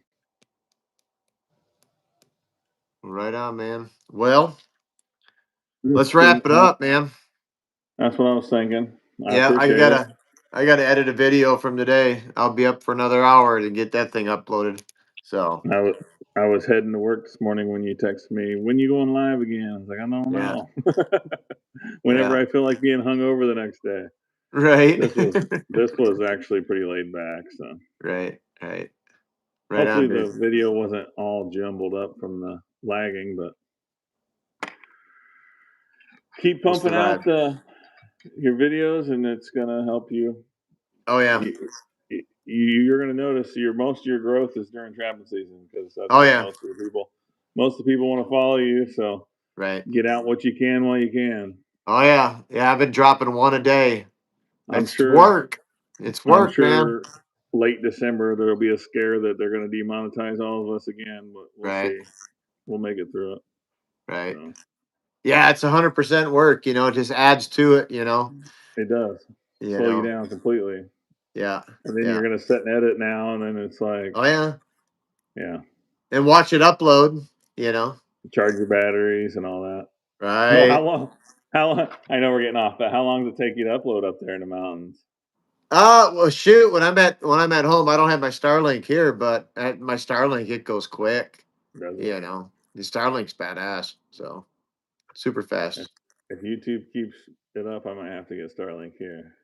Right on, man. Well, let's It's been wrap it fun. up, man. That's what I was thinking. I Yeah, I appreciate it. gotta I gotta edit a video from today. I'll be up for another hour to get that thing uploaded. So I was heading to work this morning when you texted me, when you going live again? I was like, I don't yeah, know. Whenever yeah. I feel like being hungover the next day. Right. This was actually pretty laid back. So Right, right. Right hopefully on, dude. the video wasn't all jumbled up from the lagging, but keep We'll pumping survive. out your videos, and it's gonna help you. Oh yeah. You're gonna notice most of your growth is during trapping season because that's Oh when yeah. most of the people want to follow you. So Right. get out what you can while you can. Oh yeah. Yeah, I've been dropping one a day. I'm It's sure. work. It's I'm work, man. sure. Late December there'll be a scare that they're going to demonetize all of us again, but we'll Right. see. We'll make it through it. Right. So Yeah, it's 100% work, it just adds to it, it does you slow you know. down completely. Yeah. And then Yeah. you're gonna set and edit now, and then it's like, Oh yeah. yeah, And watch it upload. You know. charge your batteries and all that. Well, Right. how long? How long? I know we're getting off, but how long does it take you to upload up there in the mountains? Well, shoot. When I'm at home, I don't have my Starlink here, but at my Starlink, it goes quick. Does it? You know, the Starlink's badass. So super If, fast. if YouTube keeps it up, I might have to get Starlink here.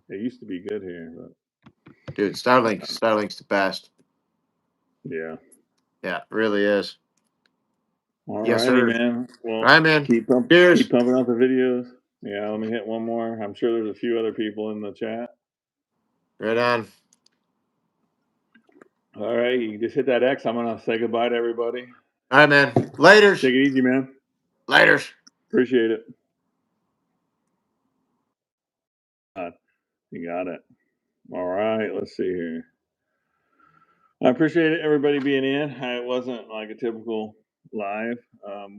It used to be good here, but Dude, Starlink's the best. yeah. Yeah, it really is. All Yes, righty, sir. man. All Well, right, man. keep Cheers. pumping out the videos. Yeah, let me hit one more. I'm sure there's a few other people in the chat. Right on. All right, you just hit that X. I'm gonna say goodbye to everybody. All right, man. Laters. Take it easy, man. Laters. Appreciate it. You got it. All right, let's see here. I appreciate everybody being in. It wasn't like a typical live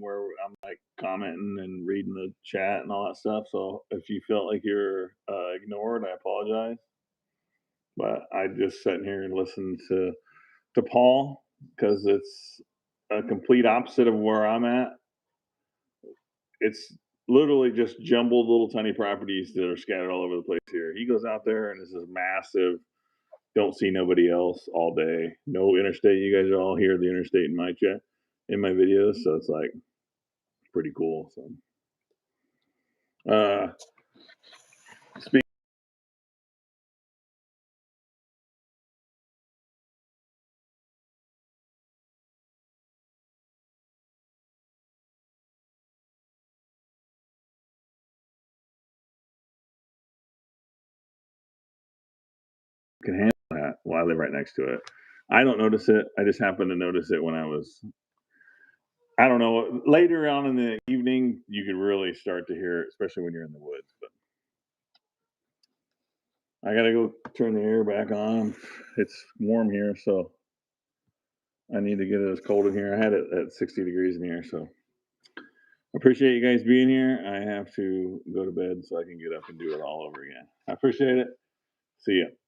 where I'm like commenting and reading the chat and all that stuff. So if you felt like you're ignored, I apologize. But I just sat here and listened to Paul because it's a complete opposite of where I'm at. It's literally just jumbled little tiny properties that are scattered all over the place here. He goes out there and it's this massive, don't see nobody else all day. No interstate. You guys are all here, the interstate in my chat, in my videos. So it's like pretty cool. So, speaking can handle that while I live right next to it. I don't notice it. I just happened to notice it when I don't know, later on in the evening, you could really start to hear it, especially when you're in the woods. But I got to go turn the air back on. It's warm here, so I need to get it as cold in here. I had it at 60 degrees in here, so appreciate you guys being here. I have to go to bed so I can get up and do it all over again. I appreciate it. See ya.